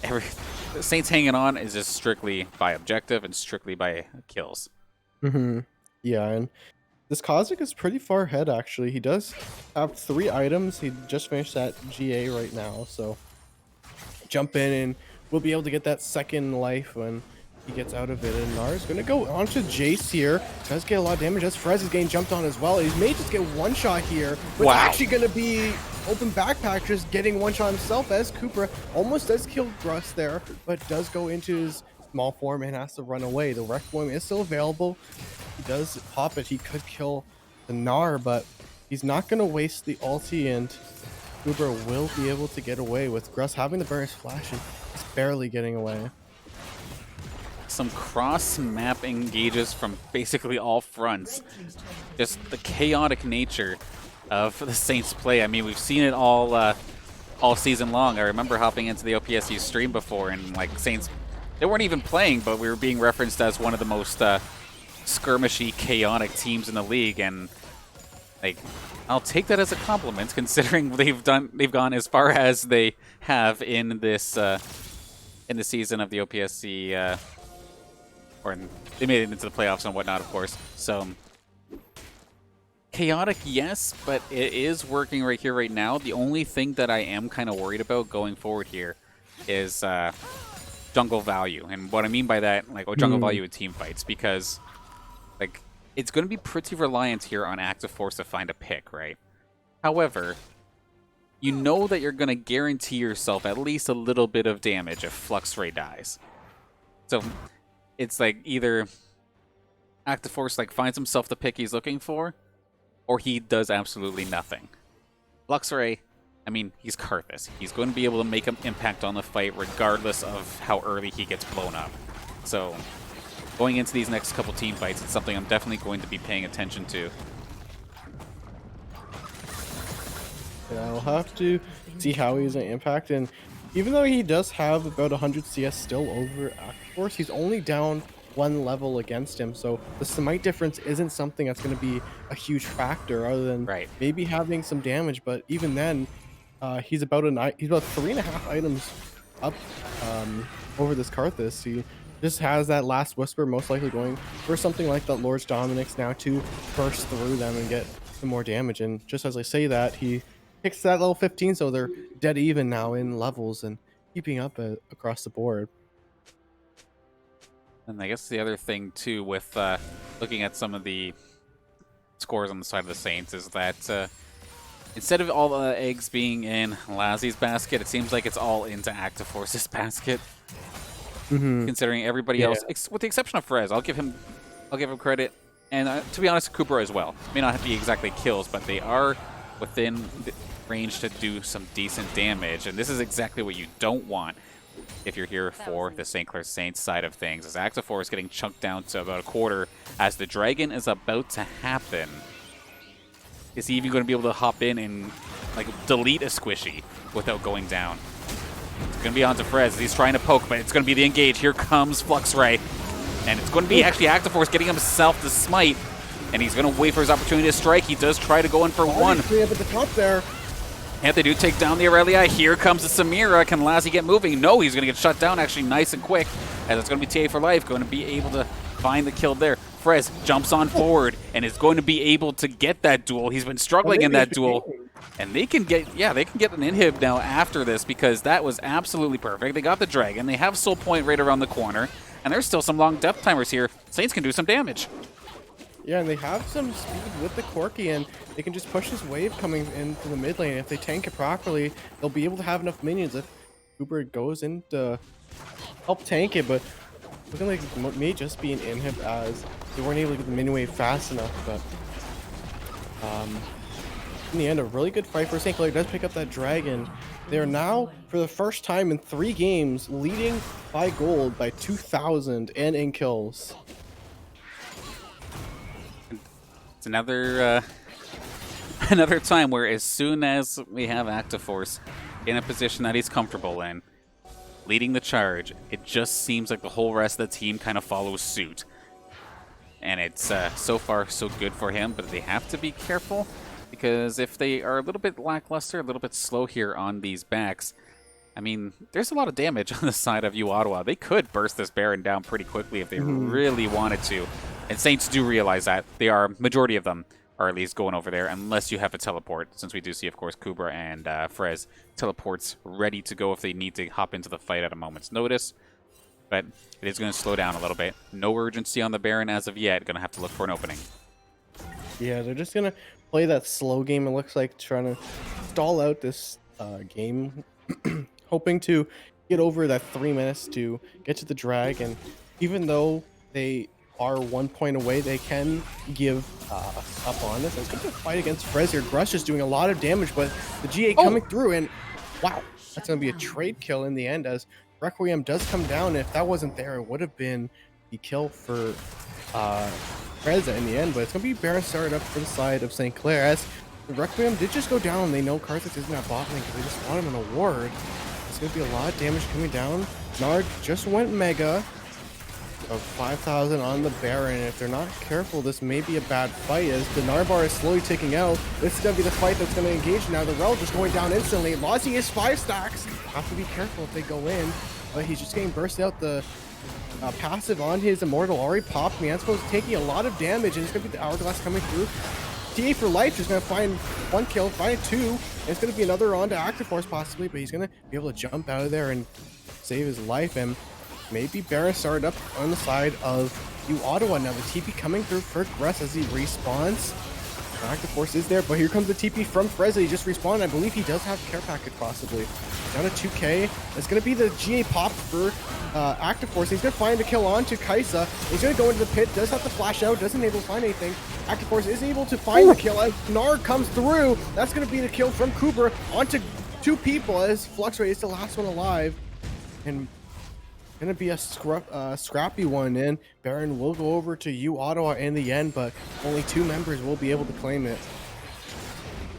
the Saints hanging on is just strictly by objective and strictly by kills. Yeah, and this Kha'Zix is pretty far ahead, actually. He does have 3 items. He just finished that GA right now, so jump in and we'll be able to get that second life when he gets out of it. And Nars going to go onto Jace here. Does get a lot of damage as Frez is getting jumped on as well. He may just get one shot here, but it's actually going to be open backpack just getting one shot himself as Cooper almost does kill Gruss there, but does go into his small form and has to run away. The Wreck Form is still available. He does pop it. He could kill the Gnar, but he's not going to waste the ulti, and Cooper will be able to get away with Gruss having the burst flash and just barely getting away. Some cross-map engages from basically all fronts. Just the chaotic nature of the Saints play. I mean, we've seen it all season long. I remember hopping into the OPSE stream before, and like Saints, they weren't even playing, but we were being referenced as one of the most skirmishy, chaotic teams in the league, and like I'll take that as a compliment considering they've gone as far as they have in this in the season of the OPSE. Or they made it into the playoffs and whatnot, of course. So chaotic, yes, but it is working right here, right now. The only thing that I am kind of worried about going forward here is jungle value. And what I mean by that, like jungle value in team fights, because like it's going to be pretty reliant here on active force to find a pick, right? However, you know that you're going to guarantee yourself at least a little bit of damage if Flux Ray dies. So it's like either active force like finds himself the pick he's looking for, or he does absolutely nothing. Luxray, I mean, he's Karthus. He's going to be able to make an impact on the fight regardless of how early he gets blown up. So going into these next couple team fights, it's something I'm definitely going to be paying attention to. Yeah, I'll have to see how he's an impact, and even though he does have about 100 CS still over active force, he's only down 1 level against him, so the smite difference isn't something that's going to be a huge factor other than maybe having some damage. But even then, he's about 3.5 items up over this Karthus. He just has that last whisper, most likely going for something like that Lord's Dominic's now to burst through them and get some more damage. And just as I say that, he hits that level 15, so they're dead even now in levels and keeping up across the board. And I guess the other thing too with looking at some of the scores on the side of the Saints is that instead of all the eggs being in Lazi's basket, it seems like it's all into Active Force's basket. Considering everybody else, with the exception of Frez, I'll give him credit, and to be honest, Cooper as well. May not be exactly kills, but they are within the range to do some decent damage, and this is exactly what you don't want if you're here for the St. Clair Saints side of things, as Active Force getting chunked down to about a quarter as the Dragon is about to happen. Is he even going to be able to hop in and like delete a squishy without going down? It's going to be on to Frez. He's trying to poke, but it's going to be the engage. Here comes Flux Ray, and it's going to be actually Active Force getting himself the smite, and he's going to wait for his opportunity to strike. He does try to go in for one. Up at the top there. And they do take down the Aurelia. Here comes the Samira. Can Lassie get moving? No, he's going to get shut down actually nice and quick, as it's going to be TA for life, going to be able to find the kill there. Frez jumps on forward and is going to be able to get that duel. He's been struggling in that duel. And they can get, they can get an inhib now after this, because that was absolutely perfect. They got the Dragon. They have Soul Point right around the corner. And there's still some long death timers here. Saints can do some damage. Yeah, and they have some speed with the Corki, and they can just push this wave coming into the mid lane. If they tank it properly, they'll be able to have enough minions. If Cooper goes into help tank it, but looking like it may just be an inhib as they weren't able to get the mini wave fast enough. But in the end, a really good fight for St. Clair. Does pick up that dragon. They're now, for the first time in 3 games, leading by gold by 2,000 and in kills. It's another another time where as soon as we have Active Force in a position that he's comfortable in, leading the charge, it just seems like the whole rest of the team kind of follows suit. And it's so far so good for him, but they have to be careful, because if they are a little bit lackluster, a little bit slow here on these backs, I mean, there's a lot of damage on the side of uOttawa. They could burst this Baron down pretty quickly if they really wanted to. And Saints do realize that. They are, majority of them are at least going over there, unless you have a teleport, since we do see, of course, Kubra and Frez teleports ready to go if they need to hop into the fight at a moment's notice. But it is going to slow down a little bit. No urgency on the Baron as of yet. Going to have to look for an opening. Yeah, they're just going to play that slow game, it looks like, trying to stall out this game, hoping to get over that 3 minutes to get to the drag. And even though they are 1 point away, they can give up on this. It's going to fight against Frez here. Grush is doing a lot of damage, but the GA coming through, and wow, that's going to be a trade kill in the end, as Requiem does come down. If that wasn't there, it would have been the kill for Frez in the end, but it's going to be Baron started up for the side of St. Clair, as the Requiem did just go down. They know Karthik isn't at bot lane because they just want him an award. It's going to be a lot of damage coming down. Nard just went mega of 5,000 on the Baron. If they're not careful, this may be a bad fight, as the Narbar is slowly ticking out. This is going to be the fight that's going to engage now. The Rel just going down instantly. Lozzie is 5 stacks. Have to be careful if they go in, but he's just getting burst out. The passive on his Immortal already popped. Miansko's taking a lot of damage, and it's going to be the Hourglass coming through. TA for Life is going to find 1 kill, find 2, and it's going to be another on to Active Force possibly, but he's going to be able to jump out of there and save his life. And maybe Baron started up on the side of uOttawa. Now the TP coming through for Gress as he respawns. Active Force is there, but here comes the TP from Frez. He just respawned. I believe he does have care package possibly. Down to 2k. It's going to be the GA pop for Active Force. He's going to find a kill on to Kaisa. He's going to go into the pit. Does have to flash out. Doesn't able to find anything. Active Force is able to find the kill as Nard comes through. That's going to be the kill from Kubra onto 2 people, as Fluxray is the last one alive. And gonna be a scrappy one, and Baron will go over to uOttawa in the end, but only 2 members will be able to claim it.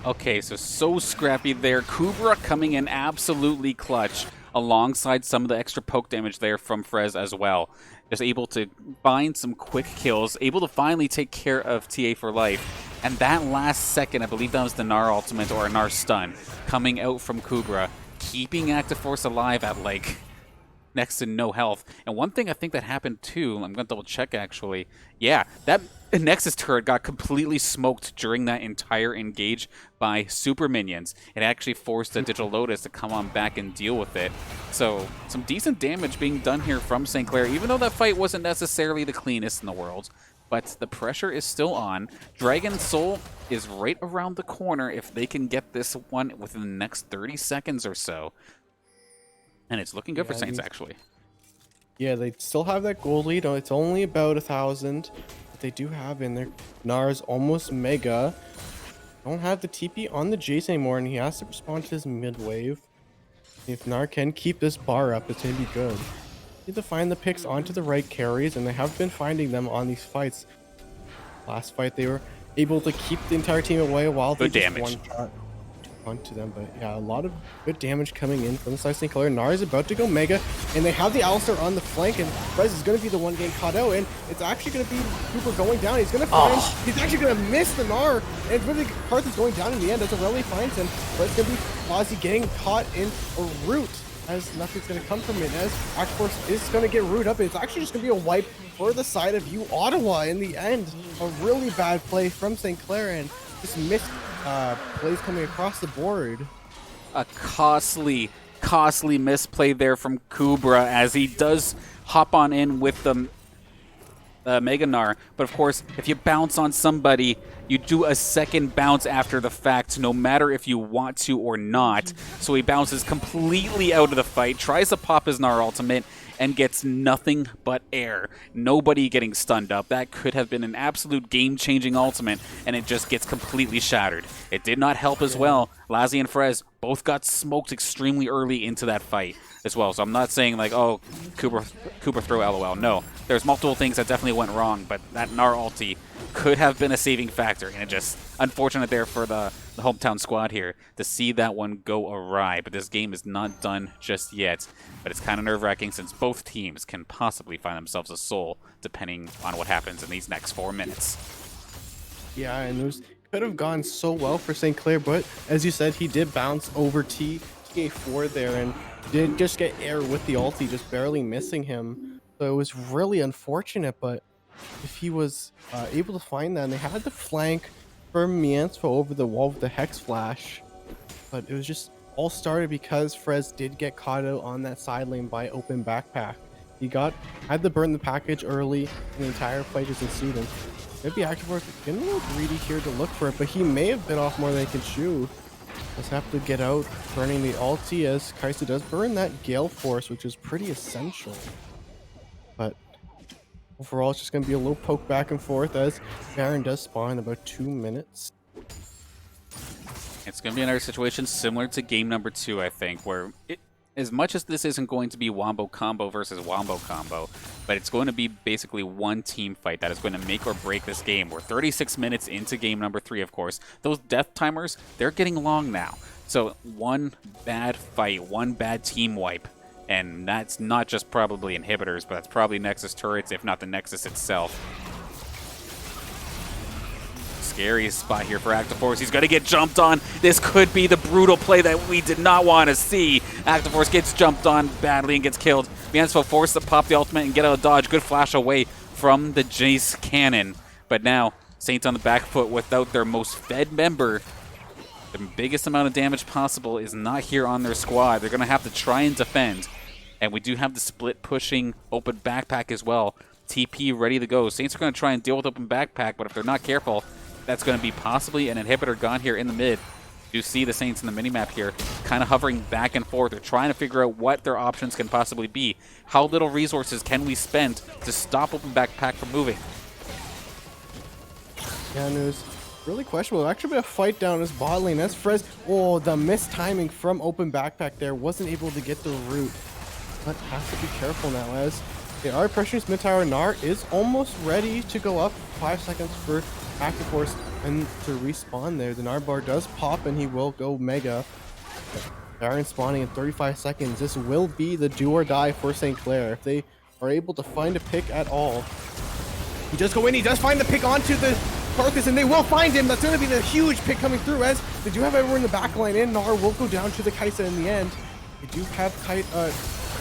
Okay, so scrappy there. Kubra coming in absolutely clutch, alongside some of the extra poke damage there from Frez as well. Just able to find some quick kills, able to finally take care of TA for Life. And that last second, I believe that was the Gnar ultimate or a Gnar stun, coming out from Kubra, keeping Active Force alive at like next to no health. And one thing I think that happened too, I'm going to double check actually, yeah, that Nexus turret got completely smoked during that entire engage by super minions. It actually forced the Digital Lotus to come on back and deal with it. So some decent damage being done here from St. Clair, even though that fight wasn't necessarily the cleanest in the world. But the pressure is still on. Dragon Soul is right around the corner if they can get this one within the next 30 seconds or so. And it's looking good for Saints, actually. Yeah, they still have that gold lead. It's only about 1,000 that they do have in there. Gnar's almost mega. Don't have the TP on the Jace anymore, and he has to respond to his mid wave. If Gnar can keep this bar up, it's going to be good. Need to find the picks onto the right carries, and they have been finding them on these fights. Last fight, they were able to keep the entire team away while they just one-shot onto them, but yeah, a lot of good damage coming in from the side of St. Clair. Gnar is about to go mega, and they have the Alistar on the flank, and Frez is going to be the one getting caught out, and it's actually going to be Cooper going down. He's going to find, he's actually going to miss the Gnar, and it's really Karth going down in the end as Aurelie finds him, but it's going to be Fozzie getting caught in a root, as nothing's going to come from it, as Active Force is going to get root up, and it's actually just going to be a wipe for the side of uOttawa in the end. A really bad play from St. Clair, and just missed plays coming across the board. A costly misplay there from Kubra, as he does hop on in with them. Mega Gnar. But of course, if you bounce on somebody, you do a second bounce after the fact, no matter if you want to or not. So he bounces completely out of the fight, tries to pop his Gnar ultimate, and gets nothing but air. Nobody getting stunned up. That could have been an absolute game-changing ultimate, and it just gets completely shattered. It did not help as well. Lazi and Frez both got smoked extremely early into that fight as well. So I'm not saying like, oh, Cooper throw LOL. No, there's multiple things that definitely went wrong, but that Gnar ulti could have been a saving factor, and it just unfortunate there for the hometown squad here to see that one go awry. But this game is not done just yet. But it's kind of nerve-wracking since both teams can possibly find themselves a soul depending on what happens in these next 4 minutes. Yeah, and it could have gone so well for St. Clair, but as you said, he did bounce over TA4 there and did just get air with the ulti, just barely missing him. So it was really unfortunate, but if he was able to find that, and they had the flank for Mianspo over the wall with the Hex Flash, but it was just all started because Frez did get caught out on that side lane by Open Backpack. He had to burn the package early, and the entire fight just ensued. And maybe ActiveForce getting a little greedy here to look for it, but he may have bit off more than he can chew. Just have to get out, burning the ulti as Kaisa does burn that Gale Force, which is pretty essential. But overall, it's just going to be a little poke back and forth as Baron does spawn in about 2 minutes. It's going to be another situation similar to game number 2, I think, where as much as this isn't going to be Wombo combo versus Wombo combo, but it's going to be basically one team fight that is going to make or break this game. We're 36 minutes into game number 3, of course. Those death timers, they're getting long now. So one bad fight, one bad team wipe, and that's not just probably inhibitors, but that's probably Nexus turrets, if not the Nexus itself. Scary spot here for ActiveForce. He's going to get jumped on. This could be the brutal play that we did not want to see. ActiveForce gets jumped on badly and gets killed. Mianspo forced to pop the ultimate and get out of dodge. Good flash away from the Jace cannon. But now, Saints on the back foot without their most fed member. The biggest amount of damage possible is not here on their squad. They're going to have to try and defend. And we do have the split pushing Open Backpack as well. TP ready to go. Saints are going to try and deal with Open Backpack, but if they're not careful, that's going to be possibly an inhibitor gone here in the mid. You see the Saints in the minimap here kind of hovering back and forth. They're trying to figure out what their options can possibly be. How little resources can we spend to stop Open Backpack from moving? Yeah, and it was really questionable. Actually been a fight down his bot lane. That's Frez. Oh, the missed timing from Open Backpack there. Wasn't able to get the root. But has to be careful now as they are pressuring his mid tower. Gnar is almost ready to go up. 5 seconds for ActiveForce and to respawn there. The Gnar bar does pop and he will go Mega. Baron spawning in 35 seconds. This will be the do or die for St. Clair. If they are able to find a pick at all. He does go in. He does find the pick onto the Karthus, and they will find him. That's going to be the huge pick coming through as they do have everyone in the back line, and Gnar will go down to the Kaisa in the end. They do have Kite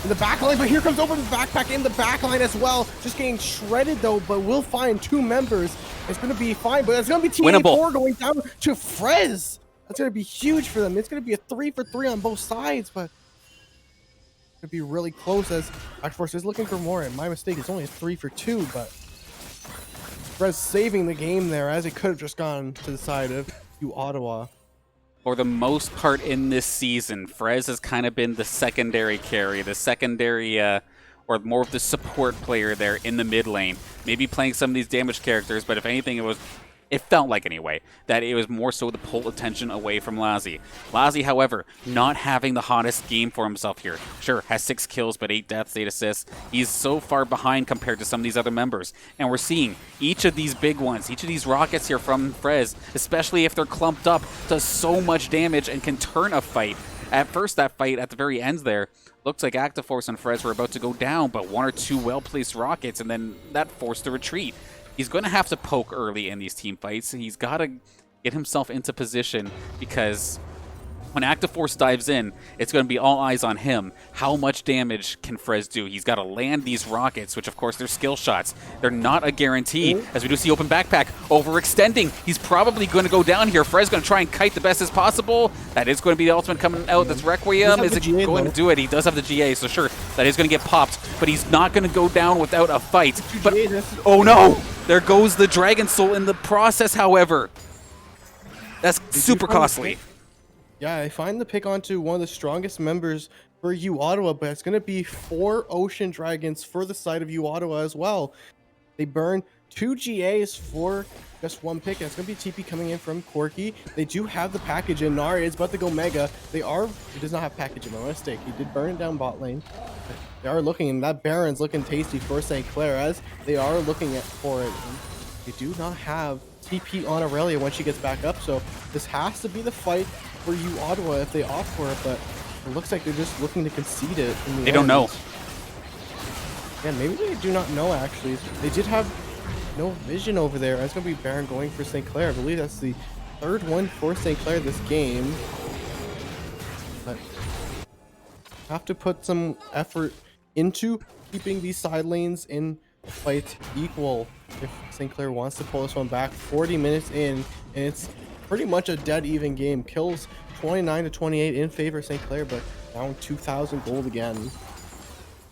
in the back line, but here comes Open Backpack in the back line as well. Just getting shredded though, but we'll find 2 members. It's going to be fine, but it's going to be TA4 going down to Frez. That's going to be huge for them. It's going to be a 3 for 3 on both sides, but it's going to be really close as ActiveForce is looking for more, and my mistake is only a 3 for 2, but Frez saving the game there as it could have just gone to the side of uOttawa. For the most part in this season, Frez has kind of been the secondary carry, the secondary, or more of the support player there in the mid lane. Maybe playing some of these damage characters, but if anything, it felt like anyway, that it was more so to pull attention away from Lazi. Lazi, however, not having the hottest game for himself here. Sure, has 6 kills, but 8 deaths, 8 assists. He's so far behind compared to some of these other members. And we're seeing each of these big ones, each of these rockets here from Frez, especially if they're clumped up, does so much damage and can turn a fight. At first, that fight at the very end there, looks like ActiveForce and Frez were about to go down, but 1 or 2 well-placed rockets, and then that forced a retreat. He's going to have to poke early in these team fights. He's got to get himself into position because when Active Force dives in, it's going to be all eyes on him. How much damage can Frez do? He's got to land these rockets, which of course they're skill shots. They're not a guarantee, as we do see open backpack overextending. He's probably going to go down here. Frez going to try and kite the best as possible. That is going to be the ultimate coming out. That's Requiem. Is it going to do it? He does have the GA, so sure, that is going to get popped, but he's not going to go down without a fight. But oh no! There goes the Dragon Soul in the process, however. That's super costly. Yeah, I find the pick onto one of the strongest members for uOttawa, but it's going to be 4 Ocean Dragons for the side of uOttawa as well. They burn 2 GAs for just 1 pick, and it's going to be TP coming in from Corky. They do have the package in. Nar is about to go Mega. He does not have package in, my mistake. He did burn it down bot lane. They are looking, and that Baron's looking tasty for St. Clair, as they are looking for it. And they do not have TP on Aurelia when she gets back up, so this has to be the fight for uOttawa if they opt for it, but it looks like they're just looking to concede it. They don't know. Yeah, maybe they do not know, actually. They did have no vision over there. It's going to be Baron going for St. Clair. I believe that's the 3rd one for St. Clair this game. But have to put some effort into keeping these side lanes in fight equal if St. Clair wants to pull this one back. 40 minutes in, and it's pretty much a dead even game. Kills 29 to 28 in favor of St. Clair, but down 2,000 gold again.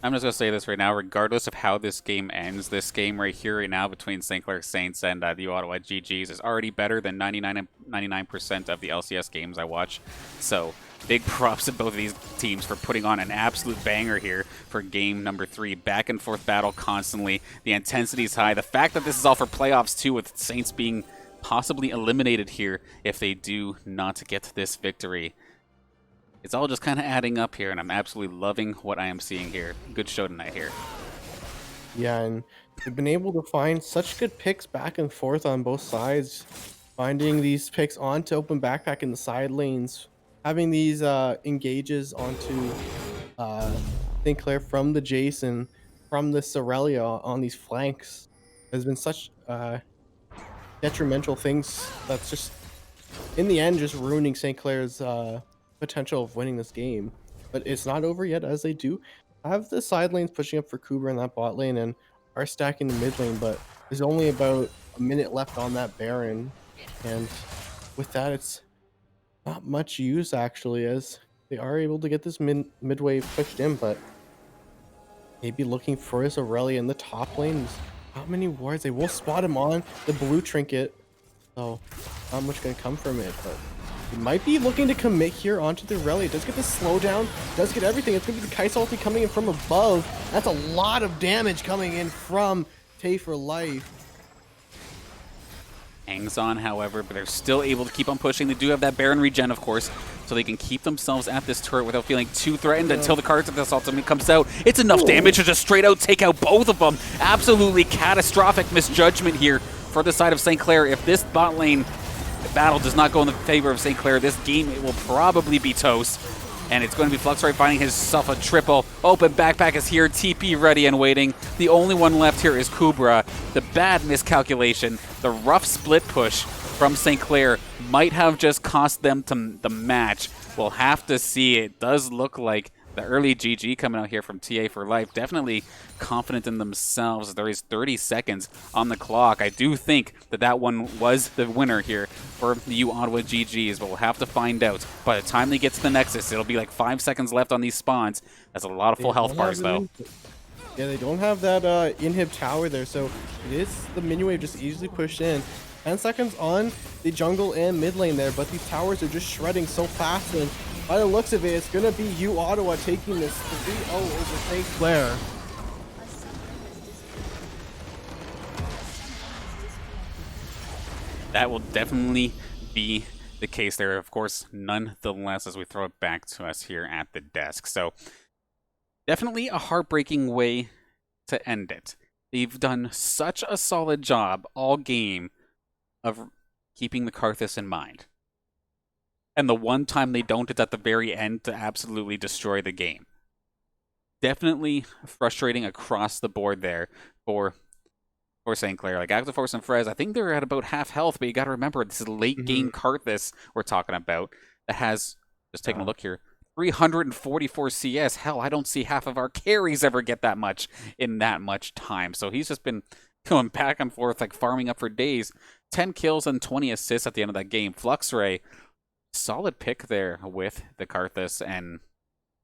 I'm just going to say this right now, regardless of how this game ends, this game right here right now between St. Clair Saints and the uOttawa GGs is already better than 99% of the LCS games I watch. So big props to both of these teams for putting on an absolute banger here for game number 3. Back and forth battle constantly. The intensity is high. The fact that this is all for playoffs too, with Saints being possibly eliminated here if they do not get this victory. It's all just kind of adding up here, and I'm absolutely loving what I am seeing here. Good show tonight here. Yeah, and they've been able to find such good picks back and forth on both sides. Finding these picks onto open backpack in the side lanes. Having these engages onto St. Clair from the Jason, from the Aurelia on these flanks has been such detrimental things that's just, in the end, just ruining St. Clair's potential of winning this game. But it's not over yet, as they do have the side lanes pushing up for Kubra in that bot lane and are stacking the mid lane, but there's only about a minute left on that Baron, and with that it's not much use actually, as they are able to get this mid wave pushed in, but maybe looking for his Aurelia in the top lane. Not many wards. They will spot him on the blue trinket, so not much gonna come from it, but he might be looking to commit here onto the Aurelia. Does get the slowdown, does get everything. It's going to be the Kai's ulti coming in from above. That's a lot of damage coming in from Tay for life. Hangs on, however, but they're still able to keep on pushing. They do have that Baron regen, of course, so they can keep themselves at this turret without feeling too threatened until the cards of this ultimate comes out. It's enough damage to just straight out take out both of them. Absolutely catastrophic misjudgment here for the side of St. Clair. If this bot lane battle does not go in the favor of St. Clair, this game it will probably be toast. And it's going to be Fluxray finding himself a triple. Open backpack is here, TP ready and waiting. The only one left here is Kubra. The bad miscalculation, the rough split push from St. Clair might have just cost them the match. We'll have to see. It does look like the early GG coming out here from TA for Life. Definitely confident in themselves. There is 30 seconds on the clock. I do think that that one was the winner here for the uOttawa GGs, but we'll have to find out. By the time they get to the Nexus, it'll be like 5 seconds left on these spawns. That's a lot of full health bars, though. Yeah, they don't have that inhib tower there, so it is the minion wave just easily pushed in. 10 seconds on the jungle and mid lane there, but these towers are just shredding so fast, and by the looks of it, it's going to be uOttawa taking this 3-0 over St. Clair. That will definitely be the case there, of course, nonetheless, as we throw it back to us here at the desk. So, definitely a heartbreaking way to end it. They've done such a solid job all game of keeping the Karthus in mind. And the one time they don't, it's at the very end to absolutely destroy the game. Definitely frustrating across the board there for St. Clair. Like Active Force and Frez, I think they're at about half health, but you got to remember, this is late game Karthus we're talking about that has Just taking a look here. 344 CS. Hell, I don't see half of our carries ever get that much in that much time. So he's just been going back and forth, like farming up for days. 10 kills and 20 assists at the end of that game. Fluxray, solid pick there with the Karthus, and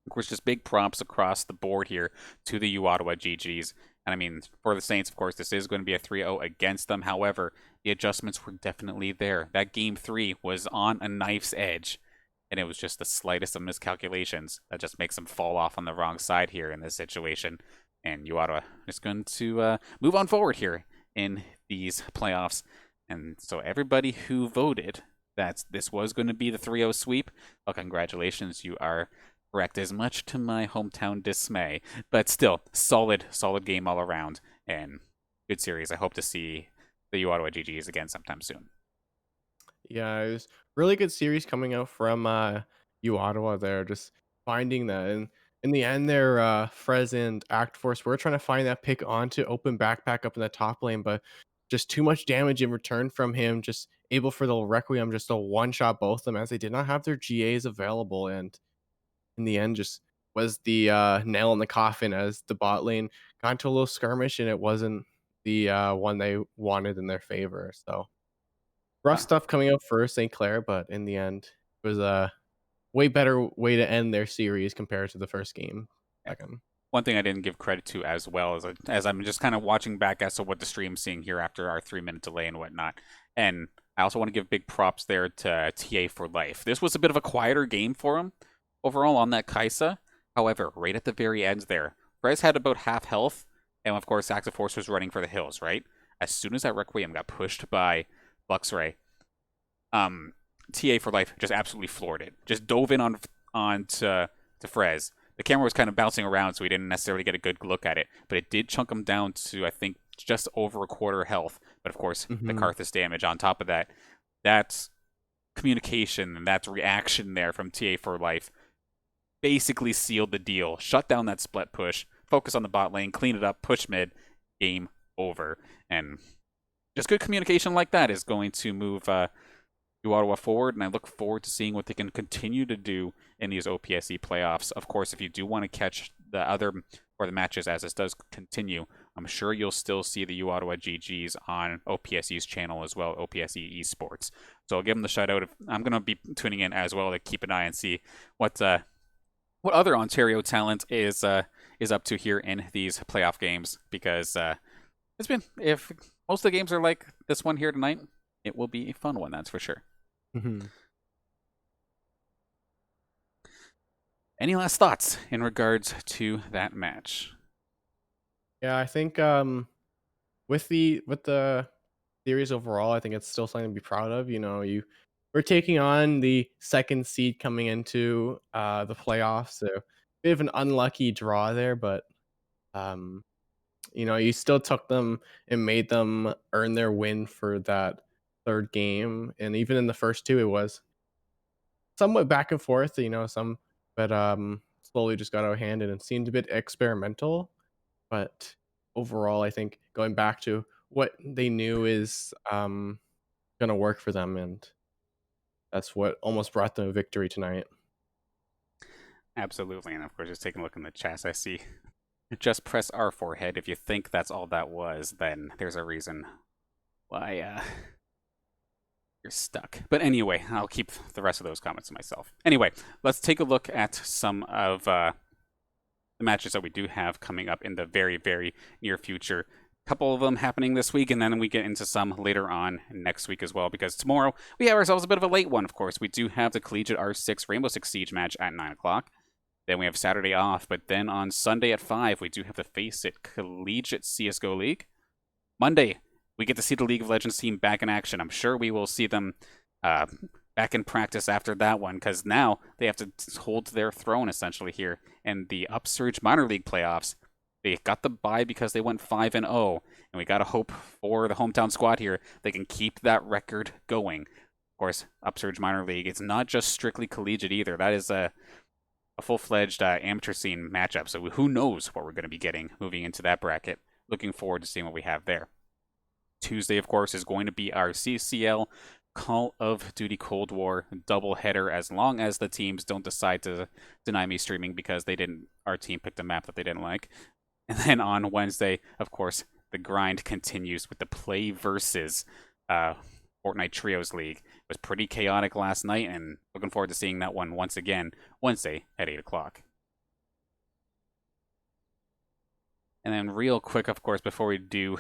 of course, just big props across the board here to the uOttawa GGs. And I mean, for the Saints, of course, this is going to be a 3-0 against them. However, the adjustments were definitely there. That game 3 was on a knife's edge, and it was just the slightest of miscalculations that just makes them fall off on the wrong side here in this situation. And uOttawa is going to move on forward here in these playoffs. And so everybody who voted that this was going to be the 3-0 sweep, well, congratulations, you are correct, as much to my hometown dismay. But still, solid game all around, and good series. I hope to see the uOttawa GGs again sometime soon. Yeah, it was really good series coming out from uOttawa there, just finding that. And in the end there, Frez and Act Force were trying to find that pick onto open backpack up in the top lane, but just too much damage in return from him, just able for the Requiem just to one-shot both of them as they did not have their GAs available. And in the end just was the nail in the coffin as the bot lane got into a little skirmish and it wasn't the one they wanted in their favor. So rough stuff coming out for St. Clair, but in the end, it was a way better way to end their series compared to the first game. Second. One thing I didn't give credit to as well as I'm just kind of watching back as to what the stream's seeing here after our 3-minute delay and whatnot. And I also want to give big props there to TA for Life. This was a bit of a quieter game for him overall on that Kaisa. However, right at the very end there, Frez had about half health, and of course, Axe of Force was running for the hills, right? As soon as that Requiem got pushed by Fluxray, TA for Life just absolutely floored it. Just dove in on to Frez. The camera was kind of bouncing around, so we didn't necessarily get a good look at it, but it did chunk him down to, I think, just over a quarter health. But of course, the Karthus damage on top of that, that's communication and that's reaction there from TA for Life basically sealed the deal. Shut down that split push, focus on the bot lane, clean it up, push mid, game over. And just good communication like that is going to move uOttawa forward, and I look forward to seeing what they can continue to do in these OPSE playoffs. Of course, if you do want to catch the other or the matches as this does continue, I'm sure you'll still see the uOttawa GGs on OPSE's channel as well, OPSE Esports. So I'll give them the shout out. I'm going to be tuning in as well to keep an eye and see what other Ontario talent is up to here in these playoff games, because if most of the games are like this one here tonight, it will be a fun one, that's for sure. Any last thoughts in regards to that match? Yeah, I think with the series overall, I think it's still something to be proud of. You know, we're taking on the second seed coming into the playoffs, so bit of an unlucky draw there, but you know, you still took them and made them earn their win for that third game. And even in the first two, it was somewhat back and forth, you know, but slowly just got out of hand and it seemed a bit experimental. But overall, I think going back to what they knew is gonna work for them, and that's what almost brought them a victory tonight. Absolutely, and of course, just taking a look in the chat, I see just press R forehead. If you think that's all that was, then there's a reason why you're stuck. But anyway, I'll keep the rest of those comments to myself. Anyway, let's take a look at some of the matches that we do have coming up in the very, very near future. A couple of them happening this week, and then we get into some later on next week as well, because tomorrow we have ourselves a bit of a late one, of course. We do have the Collegiate R6 Rainbow Six Siege match at 9 o'clock. Then we have Saturday off, but then on Sunday at 5, we do have the Face It Collegiate CSGO League. Monday, we get to see the League of Legends team back in action. I'm sure we will see them back in practice after that one, because now they have to hold their throne, essentially, here in the Upsurge Minor League playoffs. They got the bye because they went 5-0, and we got to hope for the hometown squad here they can keep that record going. Of course, Upsurge Minor League, it's not just strictly collegiate either. That is a full-fledged amateur scene matchup, so who knows what we're going to be getting moving into that bracket. Looking forward to seeing what we have there. Tuesday, of course, is going to be our CCL Call of Duty Cold War doubleheader, as long as the teams don't decide to deny me streaming because our team picked a map that they didn't like. And then on Wednesday, of course, the grind continues with the Play versus Fortnite Trios League. It was pretty chaotic last night, and looking forward to seeing that one once again Wednesday at 8 o'clock. And then real quick, of course, before we do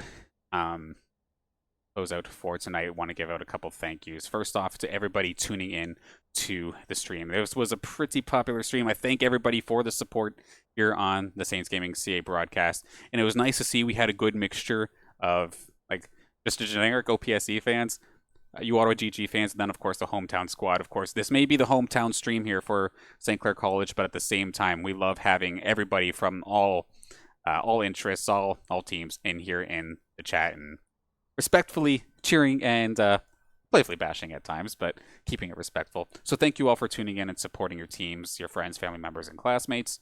close out for tonight, I want to give out a couple thank yous. First off, to everybody tuning in to the stream. This was a pretty popular stream. I thank everybody for the support here on the Saints Gaming CA broadcast. And it was nice to see we had a good mixture of like just a generic OPSE fans, uOttawa GG fans, and then of course the hometown squad. Of course, this may be the hometown stream here for St. Clair College, but at the same time, we love having everybody from all interests, all teams in here in the chat and respectfully cheering and playfully bashing at times, but keeping it respectful. So thank you all for tuning in and supporting your teams, your friends, family members, and classmates.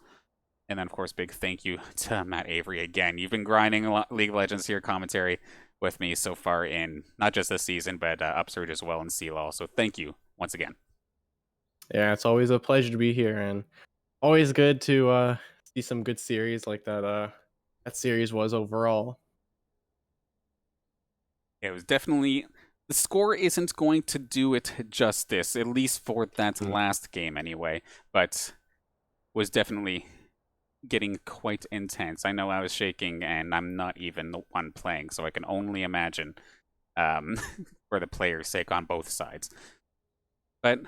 And then, of course, big thank you to Matt Avery again. You've been grinding League of Legends here commentary with me so far in not just this season, but Upsurge as well in CLAW. So thank you once again. Yeah, it's always a pleasure to be here, and always good to see some good series like that. That series was overall. It was definitely, the score isn't going to do it justice, at least for that last game anyway, but was definitely getting quite intense. I know I was shaking, and I'm not even the one playing, so I can only imagine for the players' sake on both sides. But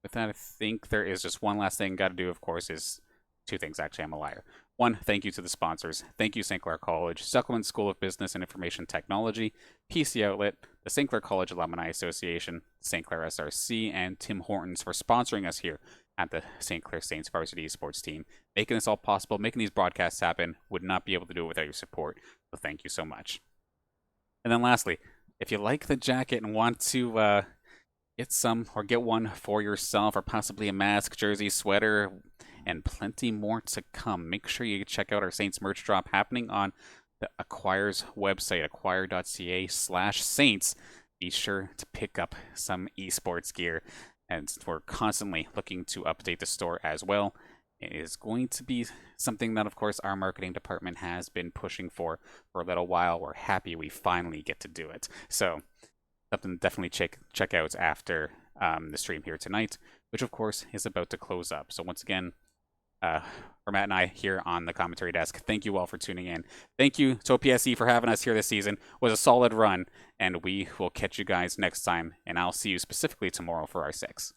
with that, I think there is just one last thing got to do, of course, is two things, actually. I'm a liar. One, thank you to the sponsors. Thank you, St. Clair College, Sucklement School of Business and Information Technology, PC Outlet, the St. Clair College Alumni Association, St. Clair SRC, and Tim Hortons for sponsoring us here at the St. Clair Saints varsity esports team, making this all possible, making these broadcasts happen. Would not be able to do it without your support, so thank you so much. And then lastly, if you like the jacket and want to get some or get one for yourself, or possibly a mask, jersey, sweater, and plenty more to come, make sure you check out our Saints merch drop happening on the Acquire's website, acquire.ca/Saints. Be sure to pick up some esports gear, and we're constantly looking to update the store as well. It is going to be something that, of course, our marketing department has been pushing for a little while. We're happy we finally get to do it. So something to definitely check out after the stream here tonight, which, of course, is about to close up. So once again, for Matt and I here on the commentary desk, thank you all for tuning in. Thank you to OPSE for having us here this season. It was a solid run, and we will catch you guys next time, and I'll see you specifically tomorrow for our 6.